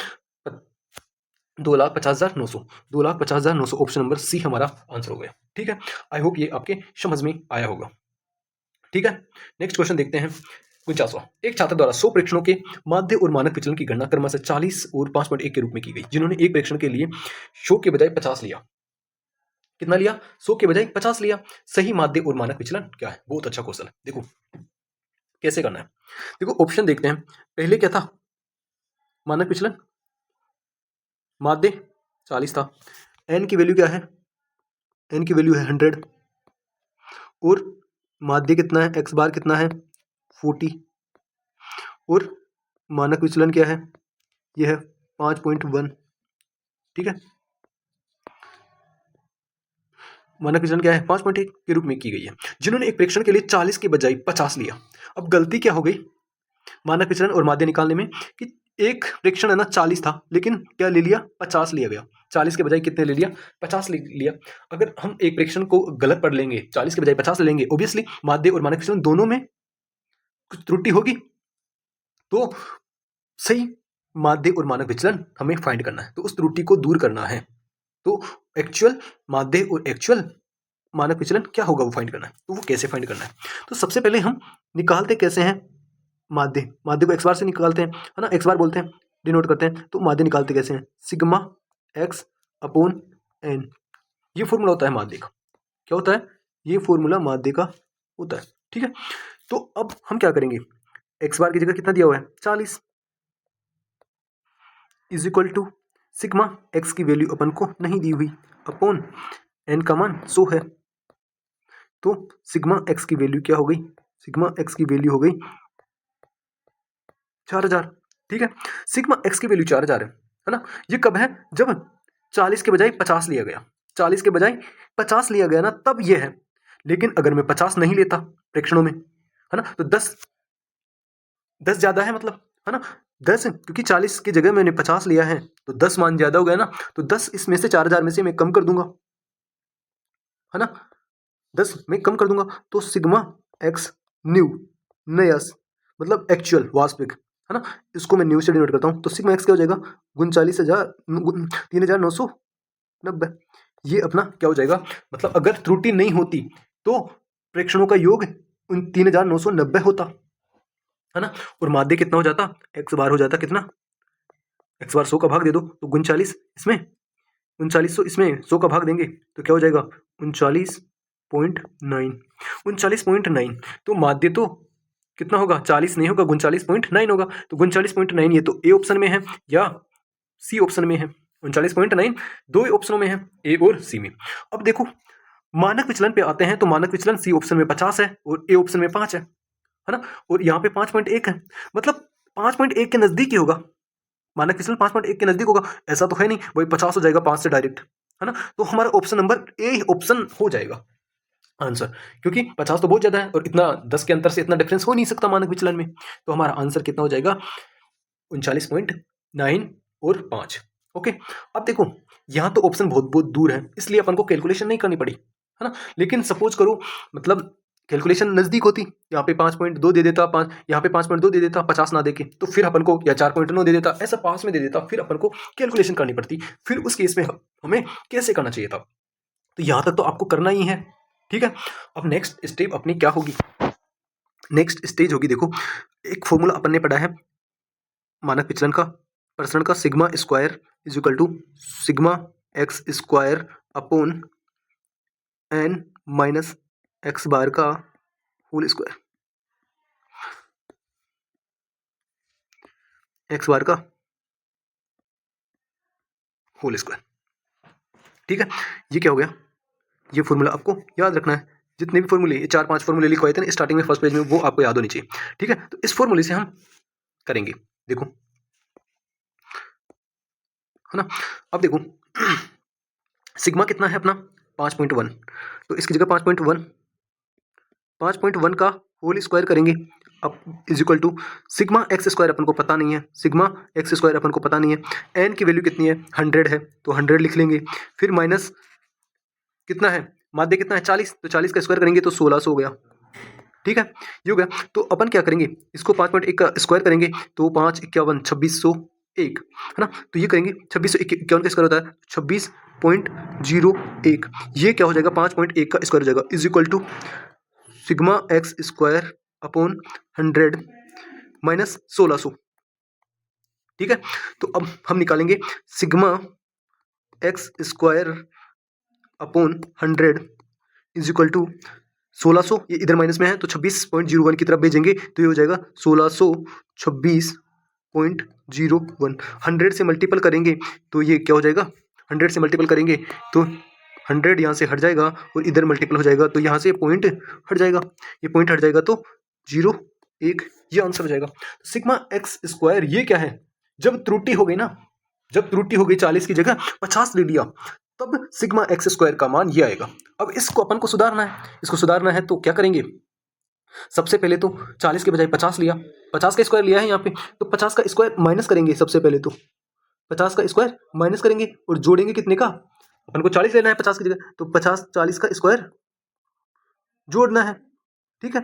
2,50,900 ऑप्शन नंबर सी हमारा आंसर हो गया। ठीक है, आई होप ये आपके समझ में आया होगा। ठीक है, नेक्स्ट क्वेश्चन देखते हैं 49वां, एक छात्र द्वारा 100 प्रेक्षणों के माध्य और मानक विचलन की गणना क्रमशः 40 और 5.1 के रूप में की गई, जिन्होंने एक प्रेक्षण के लिए 100 के बजाय 50 लिया। कितना लिया, 100 के बजाय 50 लिया। सही माध्य और मानक विचलन क्या है, बहुत अच्छा क्वेश्चन है। देखो कैसे करना है, देखो ऑप्शन देखते हैं। पहले क्या था, मानक विचलन, माध्य 40 था, एन की वैल्यू क्या है, एन की वैल्यू है 100, और माध्य कितना है, एक्स बार कितना है 40, और मानक विचलन क्या है, यह है 5.1। ठीक है, मानक विचलन क्या है 5.1 के रूप में की गई है। जिन्होंने एक प्रेक्षण के लिए 40 के बजाय 50 लिया। अब गलती क्या हो गई मानक विचलन और माध्य निकालने में कि एक प्रेक्षण है ना 40 था, लेकिन क्या ले लिया 50 लिया गया। 40 के बजाय कितने ले लिया 50 ले लिया। अगर हम एक प्रेक्षण को गलत पढ़ लेंगे 40 के बजाय 50 ले लेंगे, ऑब्वियसली माध्य और मानक विचलन दोनों में कुछ त्रुटि होगी। तो सही माध्य और मानक विचलन हमें फाइंड करना है, तो उस त्रुटि को दूर करना है। तो एक्चुअल माध्य और एक्चुअल मानक विचलन क्या होगा वो फाइंड करना है। तो वो कैसे फाइंड करना है, तो सबसे पहले हम निकालते कैसे हैं माध्य को x बार से निकालते हैं, है ना, x बार बोलते हैं, डिनोट करते हैं। तो माध्य निकालते कैसे हैं, सिग्मा x अपॉन n, ये फॉर्मूला होता है माध्य का। क्या होता है, ये फॉर्मूला माध्य का होता है। ठीक है, तो अब हम क्या करेंगे, x बार की जगह कितना दिया हुआ है 40 is equal to sigma x की वैल्यू अपन को नहीं दी हुई अपॉन n का मान 100 है। तो सिग्मा x की वैल्यू क्या हो गई, सिग्मा x की वैल्यू हो गई 4000। ठीक है, सिग्मा x की वैल्यू 4000 है ना। ये कब है, जब 40 के बजाय 50 लिया गया, 40 के बजाय 50 लिया गया ना, तब ये है। लेकिन अगर मैं 50 नहीं लेता प्रेक्षणों में, है ना, तो 10 ज्यादा है, मतलब, है ना, 10, क्योंकि 40 की जगह मैंने 50 लिया है तो 10 मान ज्यादा हो गया ना। तो 10 इसमें से 4000 में से मैं कम कर दूंगा, है ना, 10 में कम कर दूंगा। तो सिग्मा x न्यू नया मतलब एक्चुअल वास्तविक, है ना, इसको मैं न्यू से डिनोट करता हूँ। तो सिग्मा x क्या हो जाएगा 39,000 ये अपना क्या हो जाएगा, मतलब अगर त्रुटि नहीं होती तो प्रेक्षणों का योग 3990 होता, है ना। और माध्य कितना हो जाता, x बार हो जाता कितना, x बार 100 का भाग दे दो तो 39 इसमें 3900 इसमें 100 का भाग देंगे तो क्या हो जाएगा 39.9। तो माध्य तो कितना होगा 40 नहीं होगा 39.9 होगा। तो 39.9 ये तो ए ऑप्शन में है या सी ऑप्शन में है। 39.9 दो ऑप्शनों में है, ए और सी में। अब देखो मानक विचलन पे आते हैं, तो मानक विचलन सी ऑप्शन में 50 है और ए ऑप्शन में 5 है ना। और यहाँ पे 5.1 है, मतलब 5.1 के नजदीक ही होगा मानक विचलन, 5.1 के नजदीक होगा। ऐसा तो है नहीं वही 50 हो जाएगा 5 से डायरेक्ट, है ना। तो हमारा ऑप्शन नंबर ए ऑप्शन हो जाएगा आंसर, क्योंकि 50 तो बहुत ज्यादा है और इतना 10 के अंतर से इतना डिफरेंस हो नहीं सकता मानक विचलन में। तो हमारा आंसर कितना हो जाएगा 39.9 और 5। ओके, अब देखो यहाँ तो ऑप्शन बहुत बहुत दूर है, इसलिए अपन को कैलकुलेशन नहीं करनी पड़ी, है ना। लेकिन सपोज करो मतलब कैलकुलेशन नजदीक होती, यहाँ पे 5.2 दे देता, 5 यहाँ पे 5.2 दे देता 50 ना देके, तो फिर अपन को, या 4.9 दे देता, ऐसा पास में दे देता, फिर अपन को कैलकुलेशन करनी पड़ती। फिर उस केस में हमें कैसे करना चाहिए था। तो यहाँ तक तो आपको करना ही है, ठीक है। अब नेक्स्ट स्टेप अपनी क्या होगी, नेक्स्ट स्टेज होगी, देखो एक फॉर्मूला अपन ने पढ़ा है मानक विचलन का, प्रसरण का, sigma square is equal to sigma x square upon N minus X bar का होल स्क्वायर, एक्स बार का होल स्क्वायर। ठीक है, ये क्या हो गया, ये फॉर्मूला आपको याद रखना है। जितने भी फॉर्मूले, 4-5 फॉर्मूले लिखवाए थे ना स्टार्टिंग में फर्स्ट पेज में, वो आपको याद होनी चाहिए। ठीक है, तो इस फॉर्मूले से हम करेंगे, देखो, है ना। अब देखो सिग्मा कितना है अपना 5.1, तो इसकी जगह 5.1 का होल स्क्वायर करेंगे। अब is equal to sigma x square अपन को पता नहीं है, सिग्मा एक्स स्क्वायर अपन को पता नहीं है, एन की वैल्यू कितनी है 100 है तो 100 लिख लेंगे। फिर माइनस कितना है, माध्य कितना है 40, तो 40 का स्क्वायर करेंगे तो 1600 हो गया। ठीक है, ये हो गया। तो अपन क्या करेंगे, इसको 5.1 का स्क्वायर करेंगे तो 5 51 2601, है ना। तो ये करेंगे 2651 का स्क्वायर होता है 26.01, ये क्या हो जाएगा 5.1 का स्क्वायर हो जाएगा is equal to sigma x square upon 100 minus 1600। ठीक है, तो अब हम निकालेंगे sigma x square upon 100 is equal to 1600, ये इधर माइनस में है तो 26.01 की तरफ भेजेंगे तो ये हो जाएगा 1626.01। 100 से मल्टीपल करेंगे तो ये क्या हो जाएगा, 100 से मल्टीपल करेंगे तो 100 यहाँ से हट जाएगा और इधर मल्टीपल हो जाएगा तो यहाँ से पॉइंट हट जाएगा, ये पॉइंट हट जाएगा तो 0.1, ये आंसर हो जाएगा। सिग्मा एक्स स्क्वायर ये क्या है, जब त्रुटि हो गई ना, जब त्रुटि हो गई 40 की जगह 50 ले लिया तब सिग्मा एक्स स्क्वायर का मान ये आएगा। अब इसको अपन को सुधारना है, इसको सुधारना है तो क्या करेंगे, सबसे पहले तो 40 के बजाय 50 लिया, 50 का स्क्वायर लिया है यहाँ पे, तो 50 का स्क्वायर माइनस करेंगे। सबसे पहले तो 50 का स्क्वायर माइनस करेंगे और जोड़ेंगे कितने का, अपन को 40 लेना है 50 की जगह, तो 50 40 का स्क्वायर जोड़ना है। ठीक है,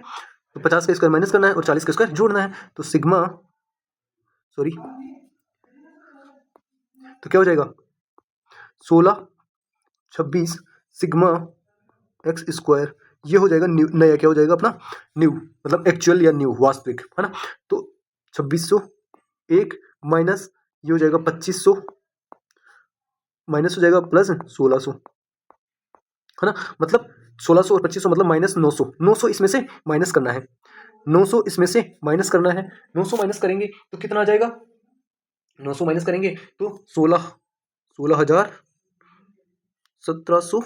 तो 50 का स्क्वायर माइनस करना है और 40 का स्क्वायर जोड़ना है, तो सिग्मा सॉरी तो क्या हो जाएगा 16 26 सिग्मा एक्स स्क्वायर, ये हो जाएगा न्यू, नया क्या हो जाएगा अपना न्यू, मतलब एक्चुअल या न्यू वास्तविक, है ना। तो 2601 माइनस ये हो जाएगा 2500 माइनस हो जाएगा प्लस 1600, है ना। मतलब 1600 और 2500 मतलब माइनस 900, 900 इसमें से माइनस करना है, 900 इसमें से माइनस करना है। 900 माइनस करेंगे तो कितना आ जाएगा, 900 माइनस करेंगे तो 16,000 1700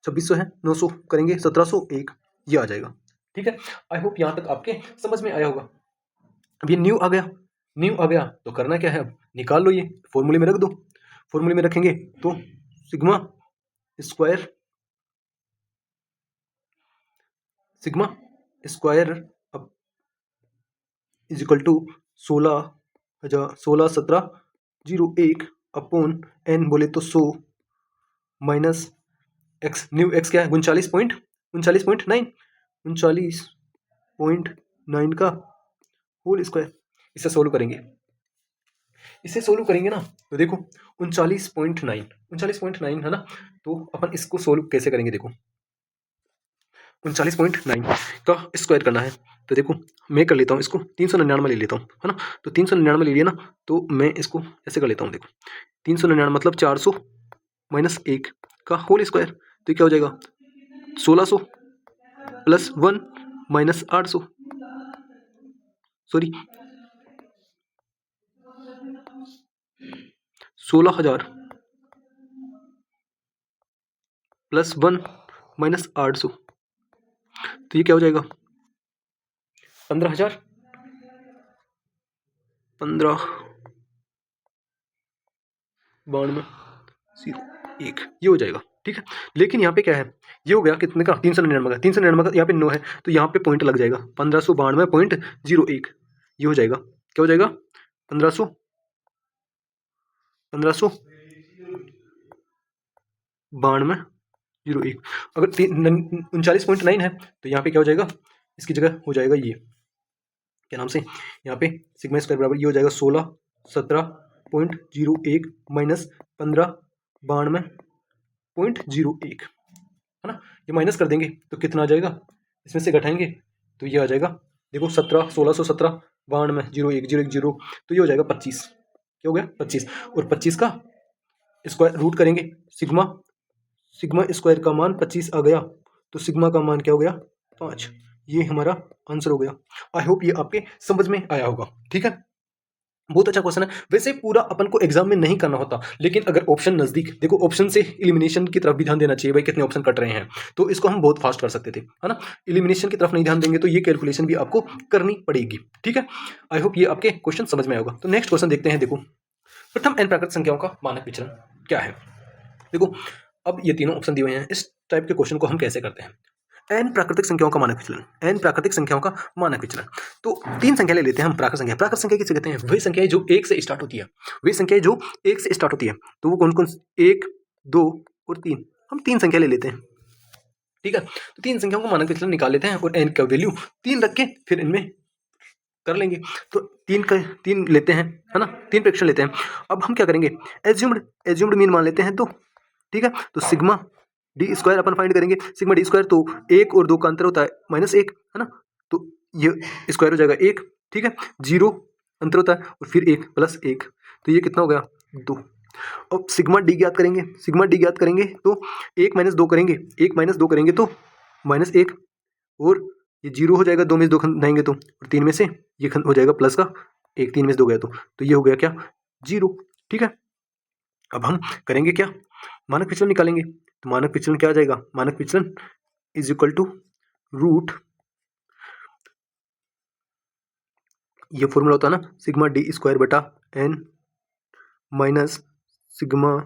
2600 है, 900 करेंगे 1701, ये आ जाएगा। ठीक है, आई होप यहाँ तक आपके समझ में आया होगा। अब ये न्यू आ गया, न्यू आ गया तो करना क्या है, अब निकाल लो, ये फॉर्मूले में रख दो। फॉर्मूले में रखेंगे तो सिग्मा स्क्वायर अब is equal to 16,1701 upon n बोले तो 100 माइनस एक्स, न्यू एक्स क्या है 39.9 का होल स्क्वायर। इसे सोल्व करेंगे, इसे सोल्व करेंगे ना तो देखो 39.9 है ना, तो अपन इसको सोल्व कैसे करेंगे, देखो 39.9 का स्क्वायर करना है, तो देखो मैं कर लेता हूँ इसको 399 ले लेता हूँ, है ना। तो 399 ले लिया ना, तो मैं इसको ऐसे कर लेता हूँ, देखो 399 मतलब 400 माइनस 1 का होल स्क्वायर, तो क्या हो जाएगा 1600 plus 1 minus 800 sorry 16,000 plus 1 minus 800, तो ये क्या हो जाएगा 15,000 15,92 ये हो जाएगा। ठीक है, लेकिन यहाँ पे क्या है, ये हो गया कितने का 399 का, 399 का यहाँ पे 9 है तो यहाँ पे पॉइंट लग जाएगा 1592.01, ये हो जाएगा क्या हो जाएगा 1592.01। अगर 39.9 है तो यहाँ पे क्या हो जाएगा, इसकी जगह हो जाएगा ये क्या नाम से, यहाँ पे सिग्मा स्क्वायर बराबर ये हो जाएगा 1617.01 माइनस 1592.01, है ना। ये माइनस कर देंगे तो कितना आ जाएगा, इसमें से घटाएंगे तो ये आ जाएगा, देखो 1617 तो ये हो जाएगा 25, क्या हो गया 25, और 25 का स्क्वायर रूट करेंगे, सिग्मा स्क्वायर का मान 25 आ गया, तो सिग्मा का मान क्या हो गया 5, ये हमारा आंसर हो गया। आई होप ये आपके समझ में आया होगा। ठीक है, बहुत अच्छा क्वेश्चन है। वैसे पूरा अपन को एग्जाम में नहीं करना होता, लेकिन अगर ऑप्शन नजदीक, देखो ऑप्शन से इलिमिनेशन की तरफ भी ध्यान देना चाहिए, भाई कितने ऑप्शन कट रहे हैं, तो इसको हम बहुत फास्ट कर सकते थे, है ना। इलिमिनेशन की तरफ नहीं ध्यान देंगे तो ये कैलकुलेशन भी आपको करनी पड़ेगी। ठीक है, आई होप ये आपके क्वेश्चन समझ में आएगा। तो नेक्स्ट क्वेश्चन देखते हैं। देखो प्रथम n प्राकृत संख्याओं का मानक विचलन क्या है। देखो अब ये तीनों ऑप्शन दिए हुए हैं, इस टाइप के क्वेश्चन को हम कैसे करते हैं। n प्राकृतिक संख्याओं का मानक विचलन, n प्राकृतिक संख्याओं का मानक विचलन, तो तीन संख्या ले लेते हैं हम प्राकृत संख्या। प्राकृत संख्या किसे कहते हैं, वही संख्याएं जो 1 से स्टार्ट होती है, वही संख्याएं जो 1 से स्टार्ट होती है, तो वो कौन कौन 1 2 और 3, हम तीन संख्या ले लेते हैं। ठीक है, तो तीन संख्याओं का मानक विचलन निकाल लेते हैं और n का वैल्यू 3 रख के फिर इनमें कर लेंगे। तो तीन लेते हैं, है ना, तीन प्रेक्षण लेते हैं। अब हम क्या करेंगे, एज्यूम्ड मीन मान लेते हैं दो। ठीक है, तो sigma D square upon find करेंगे, सिग्मा डी स्क्वायर तो 1 और 2 का अंतर होता है -1, है ना, तो ये स्क्वायर हो जाएगा 1। ठीक है, 0 अंतर होता है और फिर 1 + 1, तो ये कितना हो गया 2। अब सिग्मा डी ज्ञात करेंगे, सिग्मा डी ज्ञात करेंगे तो 1 - 2 करेंगे, 1 - 2 करेंगे तो -1, और ये 0 हो जाएगा, 2 में से 2 खंडाएंगे तो, और 3 में से ये हो जाएगा प्लस का 1, 3 में से 2 गया तो ये हो गया क्या 0। ठीक है, अब हम करेंगे क्या, मानक विचलन निकालेंगे। तो मानक विचलन क्या आ जाएगा, मानक विचलन इज इक्वल टू रूट, ये फॉर्मूला होता है ना, सिग्मा डी स्क्वायर बटा n माइनस सिग्मा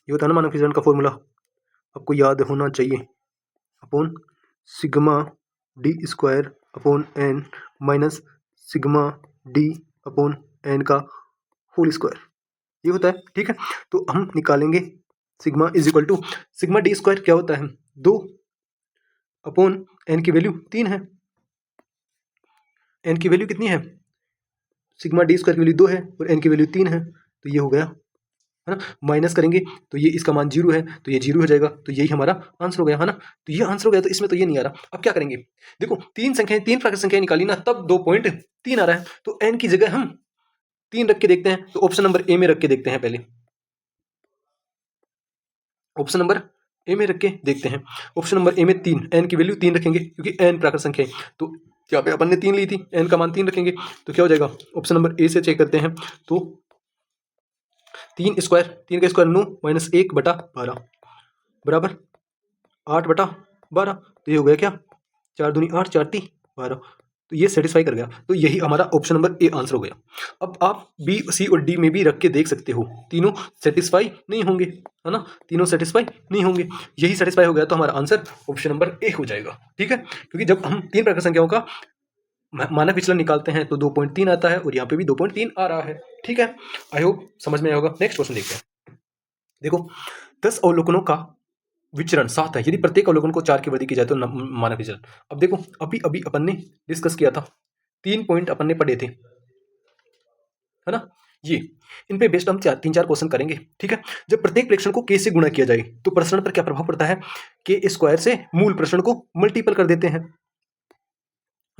ये होता है ना मानक विचलन का फॉर्मूला, आपको याद होना चाहिए, upon sigma D square upon N minus sigma D upon N का होल स्क्वायर, ये होता है। ठीक है, तो हम निकालेंगे sigma is equal to, sigma D square क्या होता है, 2 अपॉन एन की वैल्यू 3 है। एन की वैल्यू कितनी है, सिग्मा डी स्क्वायर की वैल्यू 2 है और एन की वैल्यू 3 है, तो ये हो गया, है ना। माइनस करेंगे तो ये इसका मान 0 है, तो ये 0 हो जाएगा, तो यही हमारा आंसर हो गया, है ना। तो ये आंसर हो गया, तो इसमें तो ये नहीं आ रहा। अब क्या करेंगे, देखो 3 संख्याएं, 3 प्राकृत संख्याएं निकाली ना, तब 2.3 आ रहा है, तो एन की जगह हम 3 रख के देखते हैं। तो ऑप्शन नंबर ए में रख के देखते हैं, पहले ऑप्शन नंबर ए में रख के देखते हैं। ऑप्शन नंबर ए में 3, एन की वैल्यू 3 रखेंगे क्योंकि एन प्राकृत संख्या है, तो यहाँ पे अपन ने 3 ली थी, एन का मान 3 रखेंगे, तो क्या हो जाएगा, ऑप्शन नंबर ए से चेक करते हैं। तो 3 स्क्वायर, 3 का स्क्वायर 9 माइनस 1/12 बराबर 8/12, तो ये हो गया क्या, 4 दूनी 8, 4 ती 12, तो ये सेटिस्फाई कर गया, तो यही हमारा ऑप्शन नंबर ए आंसर हो गया। अब आप बी, सी और डी में भी रख के देख सकते हो, तीनों सेटिस्फाई नहीं होंगे, है ना, तीनों सेटिस्फाई नहीं होंगे, यही सेटिस्फाई हो गया, तो हमारा आंसर ऑप्शन नंबर ए हो जाएगा। ठीक है, क्योंकि जब हम 3 प्राकृत संख्याओं का मानक विचलन निकालते हैं तो 2.3 आता है, और यहाँ पे भी 2.3 आ रहा है। ठीक है, आई होप समझ में आया होगा। नेक्स्ट क्वेश्चन देखते हैं। देखो 10 अवलोकनों का विचरण 7 है, यदि प्रत्येक अवलोकन को 4 की वृद्धि की जाए तो मानक विचलन। अब देखो अभी अभी अपन ने डिस्कस किया था, 3 पॉइंट अपन ने पढ़े थे, है ना, ये इन पे बेस्ड हम 3-4 क्वेश्चन करेंगे। ठीक है, जब प्रत्येक प्रेक्षण को k से गुणा किया जाए तो प्रसरण पर क्या प्रभाव पड़ता है, k स्क्वायर से मूल प्रसरण को मल्टीपल कर देते हैं,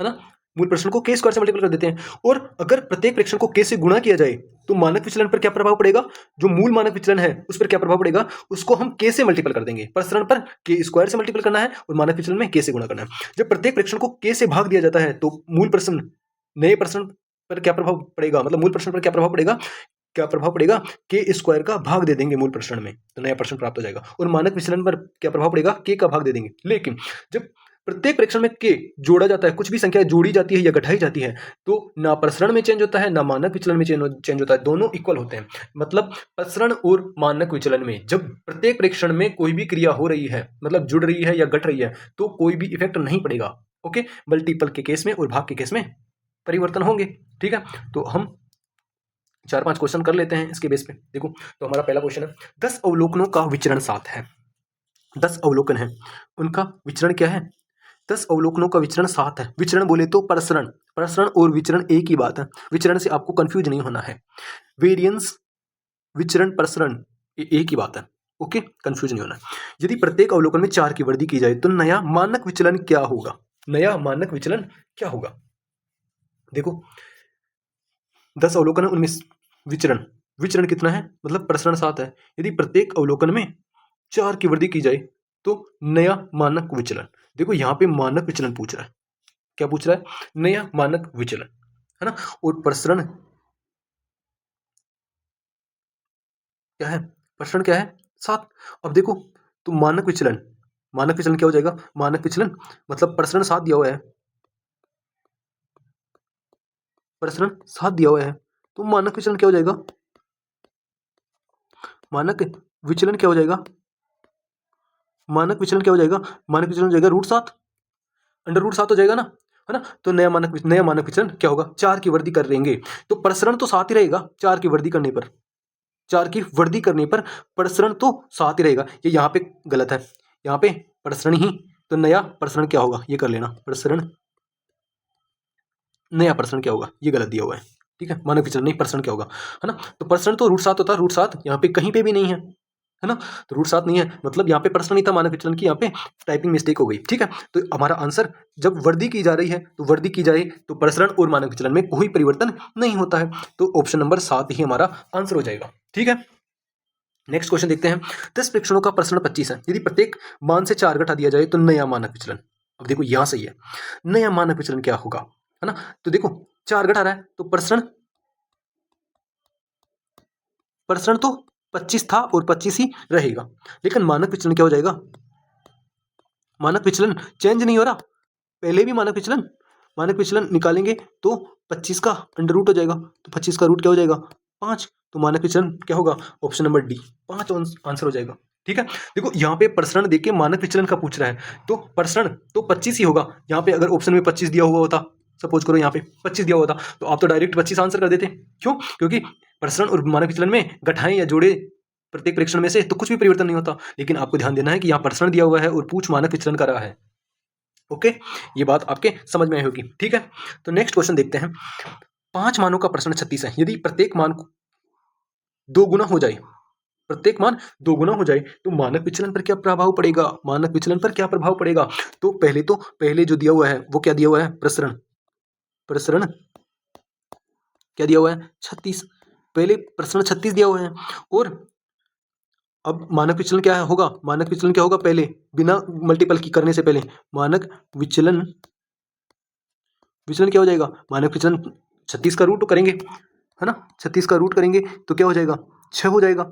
है ना, मूल प्रसरण को k स्क्वायर से मल्टीपल कर देते हैं। और अगर प्रत्येक प्रेक्षण को k से गुणा किया जाए तो मानक विचलन पर क्या प्रभाव पड़ेगा, जो मूल मानक विचलन है उस पर क्या प्रभाव पड़ेगा, उसको हम k से मल्टीपल कर देंगे। प्रसरण पर k स्क्वायर से मल्टीपल करना है और मानक विचलन में k से गुणा करना है। जब प्रत्येक प्रेक्षण को k से भाग दिया जाता है तो मूल प्रसरण, नए प्रसरण पर क्या प्रभाव पड़ेगा, मतलब मूल प्रसरण पर क्या प्रभाव पड़ेगा, क्या प्रभाव पड़ेगा, के स्क्वायर का भाग दे देंगे मूल प्रसरण में, तो नया प्रसरण प्राप्त हो जाएगा। और मानक विचलन पर क्या प्रभाव पड़ेगा, के का भाग दे देंगे। लेकिन जब प्रत्येक प्रेक्षण में के जोड़ा जाता है, कुछ भी संख्या जोड़ी जाती है या घटाई जाती है, तो ना प्रसरण में चेंज होता है ना मानक विचलन में चेंज होता है, दोनों इक्वल होते हैं। मतलब प्रसरण और मानक विचलन में जब प्रत्येक प्रेक्षण में कोई भी क्रिया हो रही है, मतलब जुड़ रही है या घट रही है, तो कोई भी इफेक्ट नहीं पड़ेगा। ओके, मल्टीपल के केस में और भाग के केस में परिवर्तन होंगे। ठीक है, तो हम 4-5 क्वेश्चन कर लेते हैं इसके बेस पे। देखो तो हमारा पहला क्वेश्चन है, 10 अवलोकनों का विचरण 7 है। 10 अवलोकन है, उनका विचरण क्या है, 10 अवलोकनों का विचरण 7 है। विचरण बोले तो प्रसरण, प्रसरण और विचरण एक ही बात है, विचरण से आपको कंफ्यूज नहीं होना है। वेरिएंस, विचरण, प्रसरण एक ही बात है। ओके, कंफ्यूज नहीं होना। यदि प्रत्येक अवलोकन में 4 की वृद्धि की जाए तो नया मानक विचलन क्या होगा, नया मानक विचलन क्या होगा। देखो 10 अवलोकन है, उनमें विचरण, विचरण कितना है, मतलब प्रसरण 7 है। यदि प्रत्येक अवलोकन में 4 की वृद्धि की जाए तो नया मानक विचलन, देखो यहाँ पे मानक विचलन पूछ रहा है, क्या पूछ रहा है, नया मानक विचलन, है ना। और प्रसरण क्या है, प्रसरण क्या है 7। अब देखो तो मानक विचलन, मानक विचलन क्या हो जाएगा, मानक विचलन मतलब प्रसरण 7 दिया हुआ है, प्रसरण 7 दिया हुआ है, तो मानक विचलन क्या हो जाएगा, मानक विचलन क्या हो जाएगा, मानक विचलन क्या हो जाएगा, मानक विचलन हो जाएगा √7, √7 हो जाएगा ना, है ना। तो नया मानक विचलन क्या होगा, 4 की वृद्धि कर लेंगे तो प्रसरण तो 7 ही रहेगा, 4 की वृद्धि करने पर, 4 की वृद्धि करने पर प्रसरण तो 7 ही रहेगा। ये यहाँ पे गलत है, यहाँ पे प्रसरण ही, तो नया प्रसरण क्या होगा ये कर लेना, प्रसरण, नया प्रसरण क्या होगा, ये गलत दिया हुआ है। ठीक है, मानक विचलन नहीं, प्रसरण क्या होगा, है ना। तो प्रसरण तो √7 होता है, √7 यहाँ पे कहीं पे भी नहीं है ना, तो √7 नहीं है, मतलब यहाँ पे प्रसरण नहीं था, मानक विचलन की यहाँ पे टाइपिंग मिस्टेक हो गई। ठीक है, तो हमारा आंसर, जब वृद्धि की जा रही है तो वृद्धि की जाए तो प्रसरण और मानक विचलन में कोई परिवर्तन नहीं होता है, तो ऑप्शन नंबर 7 ही हमारा आंसर हो जाएगा। ठीक है, नेक्स्ट क्वेश्चन देखते हैं। 10 प्रेक्षणों का प्रसरण 25 है, यदि प्रत्येक मान से 4 घटा दिया जाए तो नया मानक विचलन। अब देखो यहां सही है, नया मानक विचलन क्या होगा, है ना। तो देखो 4 घटा रहा है तो प्रसरण, प्रसरण तो 25 था और 25 ही रहेगा, लेकिन मानक विचलन क्या हो जाएगा, मानक विचलन चेंज नहीं हो रहा, पहले भी मानक विचलन निकालेंगे तो 25 का अंडर रूट हो जाएगा, तो 25 का रूट क्या हो जाएगा 5, तो मानक विचलन क्या होगा? ऑप्शन नंबर डी 5 आंसर हो जाएगा। ठीक है, देखो यहाँ पे प्रसरण देके मानक विचलन का पूछ रहा है, तो प्रसरण तो 25 ही होगा। यहाँ पे अगर ऑप्शन में 25 दिया हुआ होता, सपोज करो यहाँ पे 25 दिया हुआ होता, तो आप तो डायरेक्ट 25 आंसर कर देते। क्यों? क्योंकि प्रसरण और मानक विचलन में घटाएं या जोड़े प्रत्येक प्रेक्षण में से तो कुछ भी परिवर्तन नहीं होता। लेकिन आपको ध्यान देना है कि यहाँ प्रसरण दिया हुआ है और पूछ मानक विचलन का रहा है। ओके, ये बात आपके समझ में आई होगी। ठीक है, तो नेक्स्ट क्वेश्चन देखते हैं। 5 मानों का प्रसरण 36 है। यदि प्रत्येक मान को 2 गुना हो जाए, प्रत्येक मान 2 गुना हो जाए, तो मानक विचलन पर क्या प्रभाव पड़ेगा? मानक विचलन पर क्या प्रभाव पड़ेगा? तो पहले जो दिया हुआ है वो क्या दिया हुआ है? प्रसरण। प्रसरण क्या दिया हुआ है? 36। पहले प्रसरण 36 दिया हुआ है, और अब मानक विचलन क्या होगा? मानक विचलन क्या होगा? पहले बिना मल्टीपल की करने से पहले मानक विचलन क्या हो जाएगा? मानक विचलन 36 का रूट करेंगे, है ना? 36 का रूट करेंगे तो क्या हो जाएगा? 6 हो जाएगा।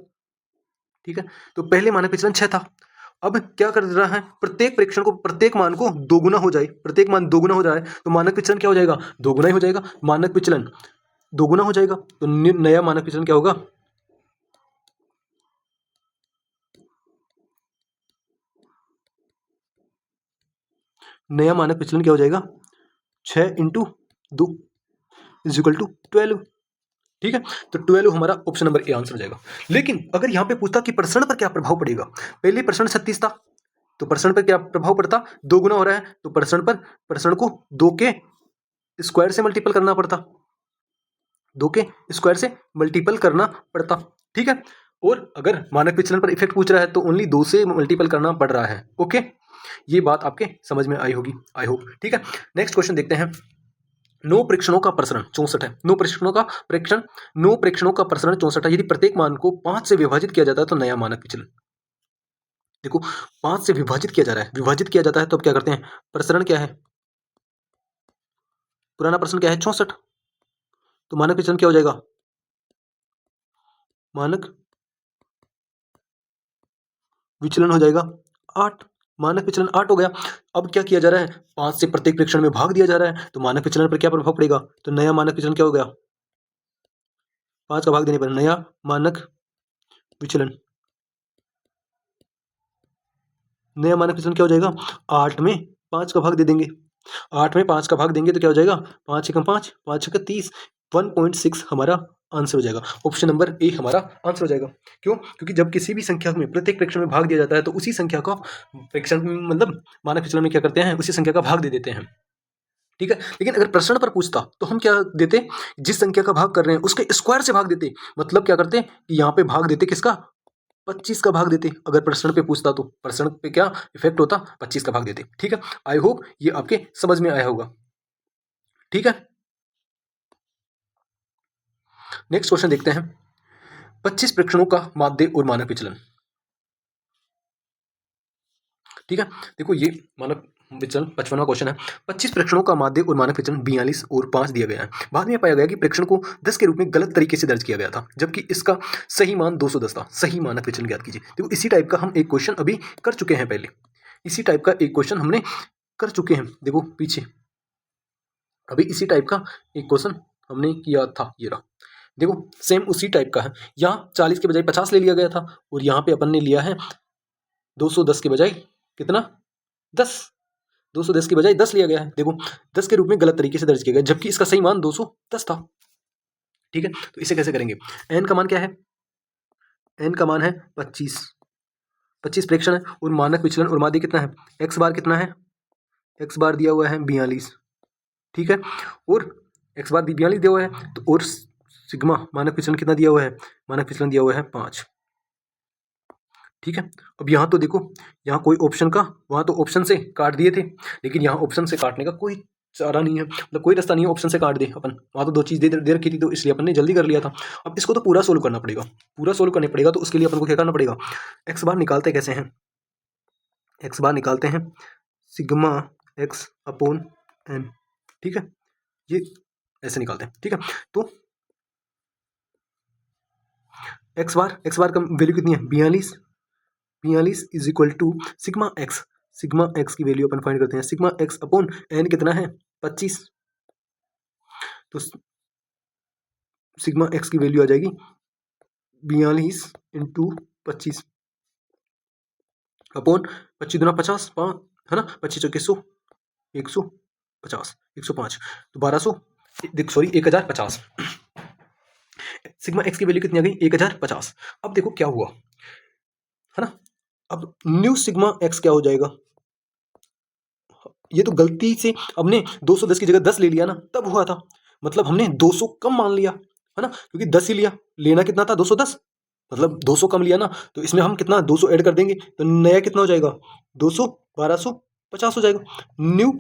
ठीक है, तो पहले मानक विचलन 6 था। अब क्या कर रहा है? प्रत्येक प्रेक्षण को, प्रत्येक मान को 2 गुना हो जाए, प्रत्येक मान 2 गुना हो जाए, तो मानक विचलन क्या हो जाएगा? 2 गुना ही हो जाएगा। मानक विचलन 2 गुना हो जाएगा, तो नया मानक विचलन क्या होगा? नया मानक विचलन क्या हो जाएगा? 6 इंटू 2 इज इक्वल टू 12। ठीक है, तो 12 हमारा ऑप्शन नंबर ए आंसर हो जाएगा। लेकिन अगर यहाँ पे पूछता कि प्रसरण पर क्या प्रभाव पड़ेगा, पहले प्रसरण 36 था, तो प्रसरण पर क्या प्रभाव पड़ता? 2 गुना हो रहा है, तो प्रसरण को 2 के स्क्वायर से मल्टीपल करना पड़ता, 2 के स्क्वायर से मल्टीपल करना पड़ता। ठीक है, और अगर मानक विचलन पर इफेक्ट पूछ रहा है तो ओनली 2 से मल्टीपल करना पड़ रहा है। ओके, ये बात आपके समझ में आई होगी, आई होप। ठीक है, नेक्स्ट क्वेश्चन देखते हैं। 9 प्रेक्षणों का प्रसरण 64 है। 9 प्रेक्षणों का प्रसरण 64 है। यदि प्रत्येक मान को 5 से विभाजित किया जाता है तो नया मानक विचलन। देखो, 5 से विभाजित किया जा रहा है, विभाजित किया जाता है तो अब क्या करते हैं? प्रसरण क्या है? पुराना प्रसरण क्या है? 64। तो मानक विचलन क्या हो जाएगा? मानक विचलन हो जाएगा 8। मानक विचलन 8 हो गया। अब क्या किया जा रहा है? 5 से प्रत्येक प्रेक्षण में भाग दिया जा रहा है, तो मानक विचलन पर क्या प्रभाव पड़ेगा? तो नया मानक विचलन क्या हो गया? 5 का भाग देने पर नया मानक विचलन, नया मानक विचलन क्या हो जाएगा? 8 में 5 का भाग दे देंगे, 8 में 5 का भाग देंगे तो क्या हो जाएगा? 5 एकम 5, 5 छक्का 30, 1.6 हमारा आंसर हो जाएगा। ऑप्शन नंबर ए हमारा आंसर हो जाएगा। क्यों? क्योंकि जब किसी भी संख्या में प्रत्येक प्रेक्षण में भाग दिया जाता है तो उसी संख्या का प्रेक्षण मतलब मानक विचलन में क्या करते हैं? उसी संख्या का भाग दे देते हैं। ठीक है, लेकिन अगर प्रश्न पर पूछता तो हम क्या देते? जिस संख्या का भाग कर रहे हैं उसके स्क्वायर से भाग देते। मतलब क्या करते कि यहाँ पे भाग देते किसका? 25 का भाग देते। अगर प्रश्न पे पूछता तो प्रश्न पे क्या इफेक्ट होता? 25 का भाग देते। ठीक है, आई होप ये आपके समझ में आया होगा। ठीक है, नेक्स्ट क्वेश्चन देखते हैं। 25 प्रेक्षणों का माध्य और मानक विचलन। ठीक है, देखो ये मानक विचलन 55वां क्वेश्चन है। 25 प्रेक्षणों का माध्य और मानक विचलन 42 और 5 दिया गया है। बाद में पाया गया कि प्रेक्षण को 10 के रूप में गलत तरीके से दर्ज किया गया था, जबकि इसका सही मान 210 था। सही मानक विचलन ज्ञात कीजिए। देखो, इसी टाइप का हम एक क्वेश्चन अभी कर चुके हैं पहले, इसी टाइप का एक क्वेश्चन हमने कर चुके हैं। देखो पीछे अभी इसी टाइप का एक क्वेश्चन हमने किया था, ये रहा। देखो सेम उसी टाइप का है। यहाँ 40 के बजाय 50 ले लिया गया था, और यहाँ पे अपन ने लिया है 210 के बजाय कितना? 10। 210 के बजाय 10 लिया गया है। देखो 10 के रूप में गलत तरीके से दर्ज किया गया, जबकि इसका सही मान 210 था। ठीक है, तो इसे कैसे करेंगे? एन का मान क्या है? एन का मान है 25। 25 प्रेक्षण है, और मानक विचलन और माध्य कितना है? एक्स बार कितना है? एक्स बार दिया हुआ है 42। ठीक है, और एक्स बार 42 दिया हुआ है, तो और सिग्मा मानक विचलन कितना दिया हुआ है? मानक विचलन दिया हुआ है 5। ठीक है, अब यहाँ तो देखो, यहाँ कोई ऑप्शन का, वहाँ तो ऑप्शन से काट दिए थे, लेकिन यहाँ ऑप्शन से काटने का कोई चारा नहीं है, मतलब कोई रास्ता नहीं है ऑप्शन से काट दे अपन। वहाँ तो 2 चीज़ दे रखी थी, तो इसलिए अपन ने जल्दी कर लिया था। अब इसको तो पूरा सोल्व करना पड़ेगा, पूरा सोल्व करने पड़ेगा, तो उसके लिए अपन को क्या करना पड़ेगा? एक्स बार निकालते कैसे हैं? एक्स बार निकालते हैं सिग्मा एक्स अपॉन एन। ठीक है, ये ऐसे निकालते हैं। ठीक है, तो एक्स बार का वैल्यू कितनी है? 42। 42 is equal to sigma x. Sigma x की वैल्यू अपन फाइंड करते हैं। सिग्मा एक्स अपॉन एन कितना है? 25। तो सिग्मा एक्स की वैल्यू आ जाएगी 42 इंटू 25 अपॉन 25 दूना 50 है ना, 25 चौके 100 150 105 तो 1200 सॉरी 1050 सिग्मा एक्स की वैल्यू कितनी आ गई 1050। अब देखो क्या हुआ है ना, अब न्यू सिग्मा एक्स क्या हो जाएगा, ये तो गलती से हमने 210 की जगह 10 ले लिया ना, तब हुआ था, मतलब हमने 200 कम मान लिया है ना, क्योंकि 10 ही लिया, लेना कितना था 210, मतलब 200 कम लिया ना, तो इसमें हम कितना 200 ऐड कर देंगे तो नया कितना हो जाएगा 200 1250 हो जाएगा। न्यू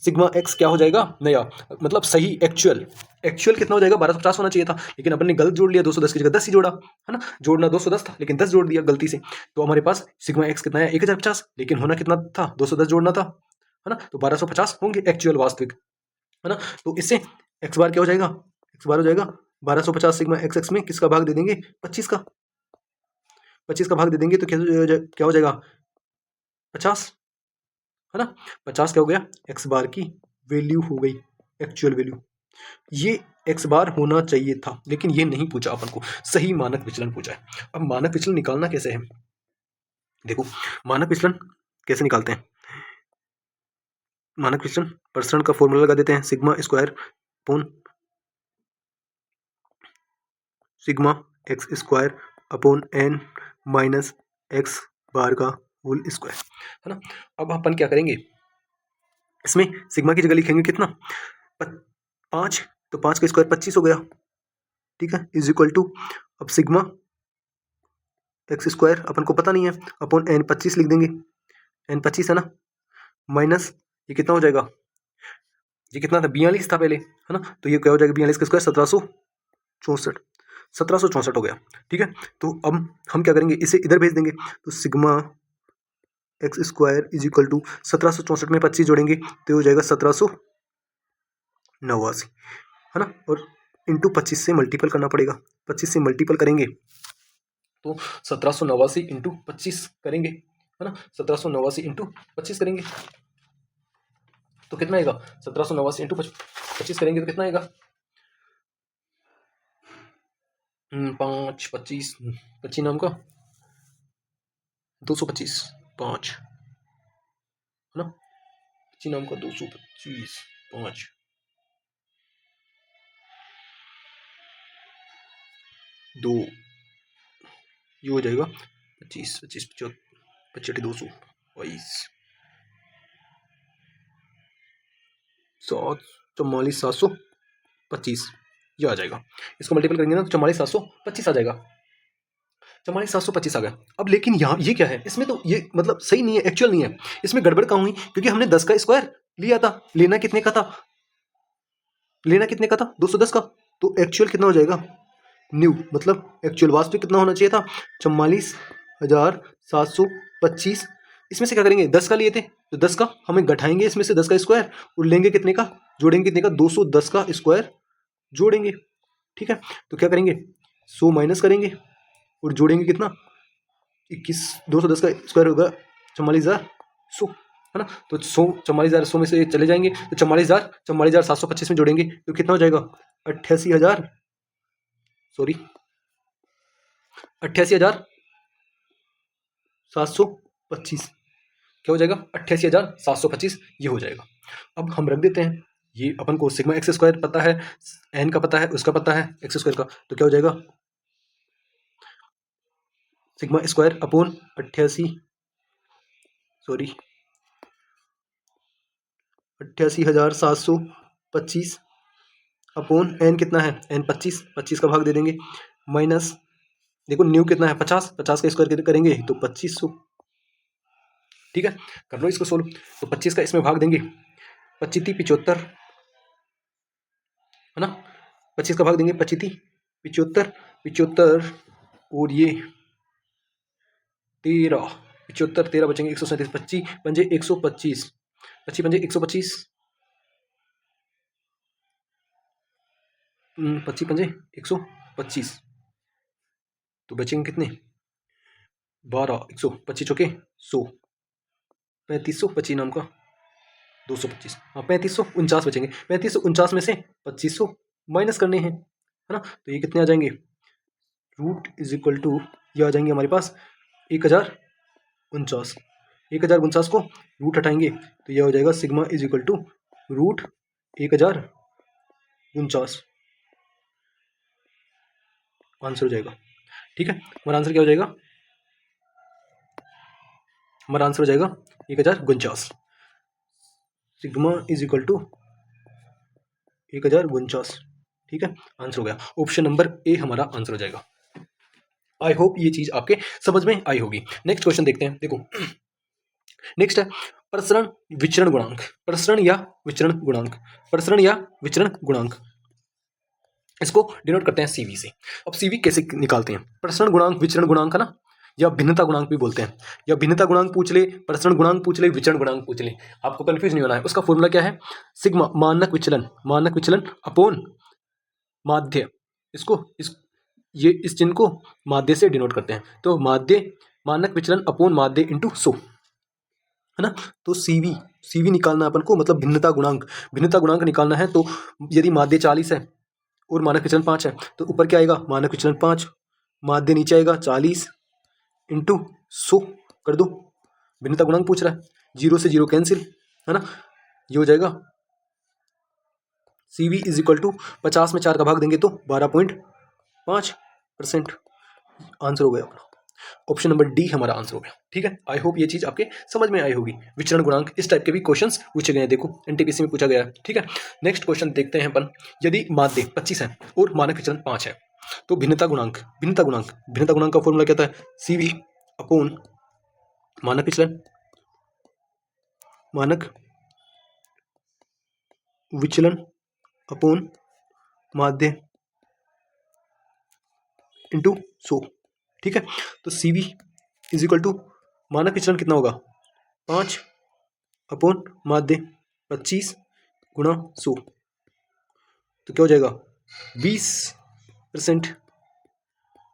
सिग्मा एक्स क्या हो जाएगा नया, मतलब सही एक्चुअल एक्चुअल कितना हो जाएगा 1250 होना चाहिए था, लेकिन अपन ने गलत जोड़ लिया, 210 की जगह 10 ही जोड़ा है ना, जोड़ना 210 था लेकिन 10 जोड़ दिया गलती से, तो हमारे पास सिग्मा एक्स कितना है 1050, लेकिन होना कितना था 210 जोड़ना था है ना, तो 1250 होंगे एक्चुअल वास्तविक है ना। तो इससे एक्स बार क्या हो जाएगा, एक्स बार हो जाएगा 1250 सिग्मा एक्स एक्स में किसका भाग दे देंगे 25 का, 25 का भाग दे देंगे तो क्या हो जाएगा 50 है ना, 50 क्या हो गया एक्स बार की वैल्यू हो गई एक्चुअल वैल्यू। ये एक्स बार होना चाहिए था, लेकिन ये नहीं पूछा अपन को, सही मानक विचलन पूछा है। अब मानक विचलन निकालना कैसे है, देखो मानक विचलन कैसे निकालते हैं, मानक विचलन प्रसरण का फॉर्मूला लगा देते हैं sigma square upon sigma x square upon N minus X bar का होल स्क्वायर है ना। अब अपन क्या करेंगे, इसमें सिग्मा की जगह लिखेंगे कितना 5, तो 5 का स्क्वायर 25 हो गया, ठीक है, इज इक्वल टू अब सिग्मा एक्स स्क्वायर अपन को पता नहीं है अपॉन एन 25 लिख देंगे, एन 25 है ना, माइनस ये कितना हो जाएगा, ये कितना था 42 था पहले है ना, तो ये क्या हो जाएगा 42 का स्क्वायर 1764 हो गया, ठीक है। तो अब हम क्या करेंगे इसे इधर भेज देंगे, तो sigma x square is equal to 1764 में 25 जोड़ेंगे तो हो जाएगा 1789 है ना, और इंटू 25 से मल्टीपल करना पड़ेगा, 25 से मल्टीपल करेंगे तो 1789 इंटू 25 करेंगे है ना, 1789 इंटू 25 करेंगे तो कितना आएगा 1789 इंटू 25 करेंगे तो कितना आएगा 5 25 25 नाम का 225 5 है ना, 25 नाम का 225 5 2 ये हो जाएगा 25 25 25 222 744 ये आ जाएगा, इसको मल्टीपल करेंगे ना तो 44725 आ जाएगा, 44725 आ गया। अब लेकिन यहाँ ये क्या है, इसमें तो ये मतलब सही नहीं है, एक्चुअल नहीं है, इसमें गड़बड़ कहाँ हुई, क्योंकि हमने 10 का स्क्वायर लिया था, लेना कितने का था, लेना कितने का था 210 का, तो एक्चुअल कितना हो जाएगा न्यू, मतलब एक्चुअल वास्तविक कितना होना चाहिए था 44,725। इसमें से क्या करेंगे 10 का लिए थे तो 10 का हमें घटाएंगे इसमें से 10 का स्क्वायर और लेंगे कितने का, जोड़ेंगे कितने का 210 का स्क्वायर जोड़ेंगे, ठीक है। तो क्या करेंगे 100 माइनस करेंगे और जोड़ेंगे कितना 21, 210 का स्क्वायर होगा 44,100 है ना, तो 100 44,100 में से चले जाएंगे तो 44,725 में जोड़ेंगे तो कितना हो जाएगा 88,000 सॉरी 88,725 क्या हो जाएगा 88,725 ये हो जाएगा। अब हम रख देते हैं, ये अपन को सिग्मा एक्स स्क्वायर पता है, एन का पता है, उसका पता है एक्स स्क्वायर का, तो क्या हो जाएगा sigma square upon 88,725 upon n कितना है एन 25, 25 का भाग दे देंगे माइनस देखो न्यू कितना है 50, 50 का स्क्वायर करेंगे तो 2500, ठीक है। कर लो इसको सोल्व, तो 25 का इसमें भाग देंगे 25 75 है ना, 25 का भाग देंगे 25 75 75 और ये 13 75 13 बचेंगे 137 25 पंजे 125 25 पंजे 125 25 पंजे 125 तो बचेंगे कितने 12 125 चौके 100 3525 नाम का 225 हाँ 3549 बचेंगे, 3549 में से 2500 माइनस करने हैं है ना। तो ये कितने आ जाएंगे, रूट इज इक्वल टू ये आ जाएंगे हमारे पास 1049। 1049 को रूट हटाएंगे तो यह हो जाएगा sigma is equal to root 1049 answer हो जाएगा। ठीक है, हमारा आंसर क्या हो जाएगा, हमारा आंसर हो जाएगा 1049। Sigma is equal to 1049। ठीक है, आंसर हो गया। ऑप्शन नंबर ए हमारा आंसर हो जाएगा। आई होप ये चीज आपके समझ में आई होगी। नेक्स्ट क्वेश्चन देखते हैं। देखो नेक्स्ट है प्रसरण विचरण गुणांक। प्रसरण या विचरण गुणांक, प्रसरण या विचरण गुणांक, इसको डिनोट करते हैं सीवी से। अब सीवी कैसे निकालते हैं, प्रसरण गुणांक विचरण गुणांक है ना, या भिन्नता गुणांक भी बोलते हैं, या भिन्नता गुणांक पूछ ले, प्रसरण गुणांक पूछ ले, विचरण गुणांक पूछ ले, आपको कंफ्यूज नहीं होना है। उसका फॉर्मूला क्या है, सिग्मा मानक विचलन अपोन माध्य, इसको इस चिन्ह को माध्य से डिनोट करते हैं। तो माध्य मानक विचलन अपोन माध्य इंटू 100, है ना। तो सीवी निकालना अपन को, मतलब भिन्नता गुणांक निकालना है। तो यदि माध्य 40 है और मानक विचलन 5 है तो ऊपर क्या आएगा, मानक विचलन 5, माध्य नीचे आएगा 40 इंटू 100 कर दो। भिन्नता गुणांक पूछ रहा है, 0 से 0 कैंसिल, है ना। ये हो जाएगा सीवी इज इक्वल टू 50 में 4 का भाग देंगे तो 12.5%। आंसर हो गया अपना, ऑप्शन नंबर डी हमारा आंसर हो गया। ठीक है, आई होप ये चीज आपके समझ में आई होगी। विचरण गुणांक इस टाइप के भी क्वेश्चंस पूछे गए हैं, देखो एनटीपीसी में पूछा गया है। ठीक है, नेक्स्ट क्वेश्चन देखते हैं अपन। यदि माध्य 25 है और मानक विचलन 5 है तो भिन्नता गुणांक का फॉर्मूला क्या होता है, सीवी अपोन मानक विचलन अपोन माध्य इंटू 100। ठीक है, तो सीवी इज इक्वल टू मानक विचलन कितना होगा, 5 अपोन माध्य 25 गुणा 100, तो क्या हो जाएगा 20%।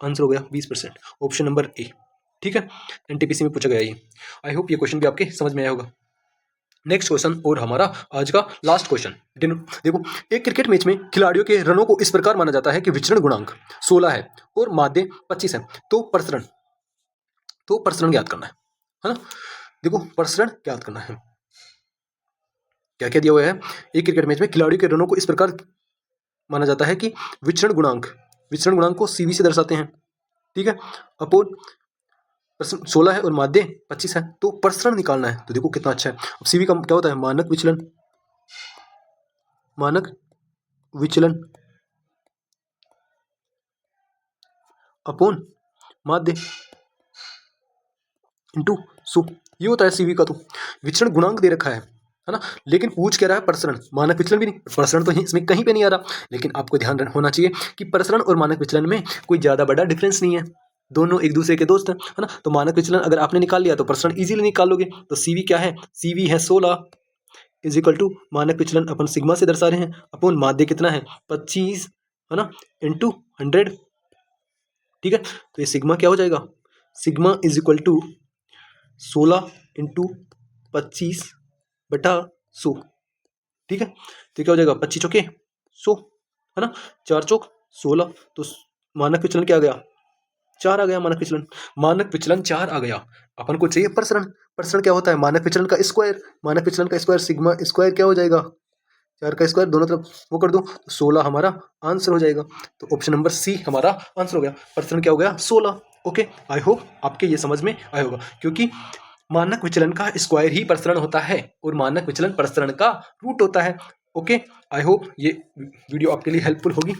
आंसर हो गया 20%, ऑप्शन नंबर ए। ठीक है, एनटीपीसी में पूछा गया ये। आई होप ये क्वेश्चन भी आपके समझ में आया होगा। नेक्स्ट क्वेश्चन और हमारा आज का लास्ट क्वेश्चन। देखो, एक क्रिकेट मैच में खिलाड़ियों के रनों को इस प्रकार माना जाता है कि विचरण गुणांक 16 है और माध्य 25 है, तो प्रसरण ज्ञात करना है ना। देखो प्रसरण ज्ञात करना है, क्या क्या दिया हुआ है, एक क्रिकेट मैच में खिलाड़ियों के रनों को इस प्रकार माना जाता है कि विचरण गुणांक को सीवी से दर्शाते हैं। ठीक है, अपोन 16 है और माध्य 25 है, तो प्रसरण निकालना है। तो देखो कितना अच्छा है। अब सीवी का क्या होता है, मानक विचलन अपोन माध्य इंटू 100, ये होता है सीवी का। तो विचरण गुणांक दे रखा है ना, लेकिन पूछ क्या रहा है, प्रसरण। मानक विचलन भी नहीं, प्रसरण तो इसमें कहीं पे नहीं आ रहा, लेकिन आपको ध्यान होना चाहिए कि प्रसरण और मानक विचलन में कोई ज्यादा बड़ा डिफरेंस नहीं है, दोनों एक दूसरे के दोस्त हैं, है ना। तो मानक विचलन अगर आपने निकाल लिया तो प्रसरण इजीली निकाल लोगे। तो सीवी क्या है, सीवी है 16 इज इक्वल टू मानक विचलन अपन सिग्मा से दर्शा रहे हैं, अपोन माध्य कितना है 25, है ना, इंटू 100। ठीक है, तो ये सिग्मा क्या हो जाएगा, sigma is equal to 16 into 25 बटा 100। ठीक है, तो क्या हो जाएगा 25 चौके 100, है ना, 4 चौक 16। तो मानक विचलन क्या आ गया, 4 आ गया। मानक विचलन 4 आ गया। अपन को चाहिए प्रसरण क्या होता है, मानक विचलन का स्क्वायर सिग्मा स्क्वायर क्या हो जाएगा, 4 का स्क्वायर, दोनों तरफ वो कर दो, तो 16 हमारा आंसर हो जाएगा। तो ऑप्शन नंबर सी हमारा आंसर हो गया। प्रसरण क्या हो गया 16। ओके, आई होप आपके ये समझ में आया होगा, क्योंकि मानक विचलन का स्क्वायर ही प्रसरण होता है और मानक विचलन प्रसरण का रूट होता है। ओके, आई होप ये वीडियो आपके लिए हेल्पफुल होगी।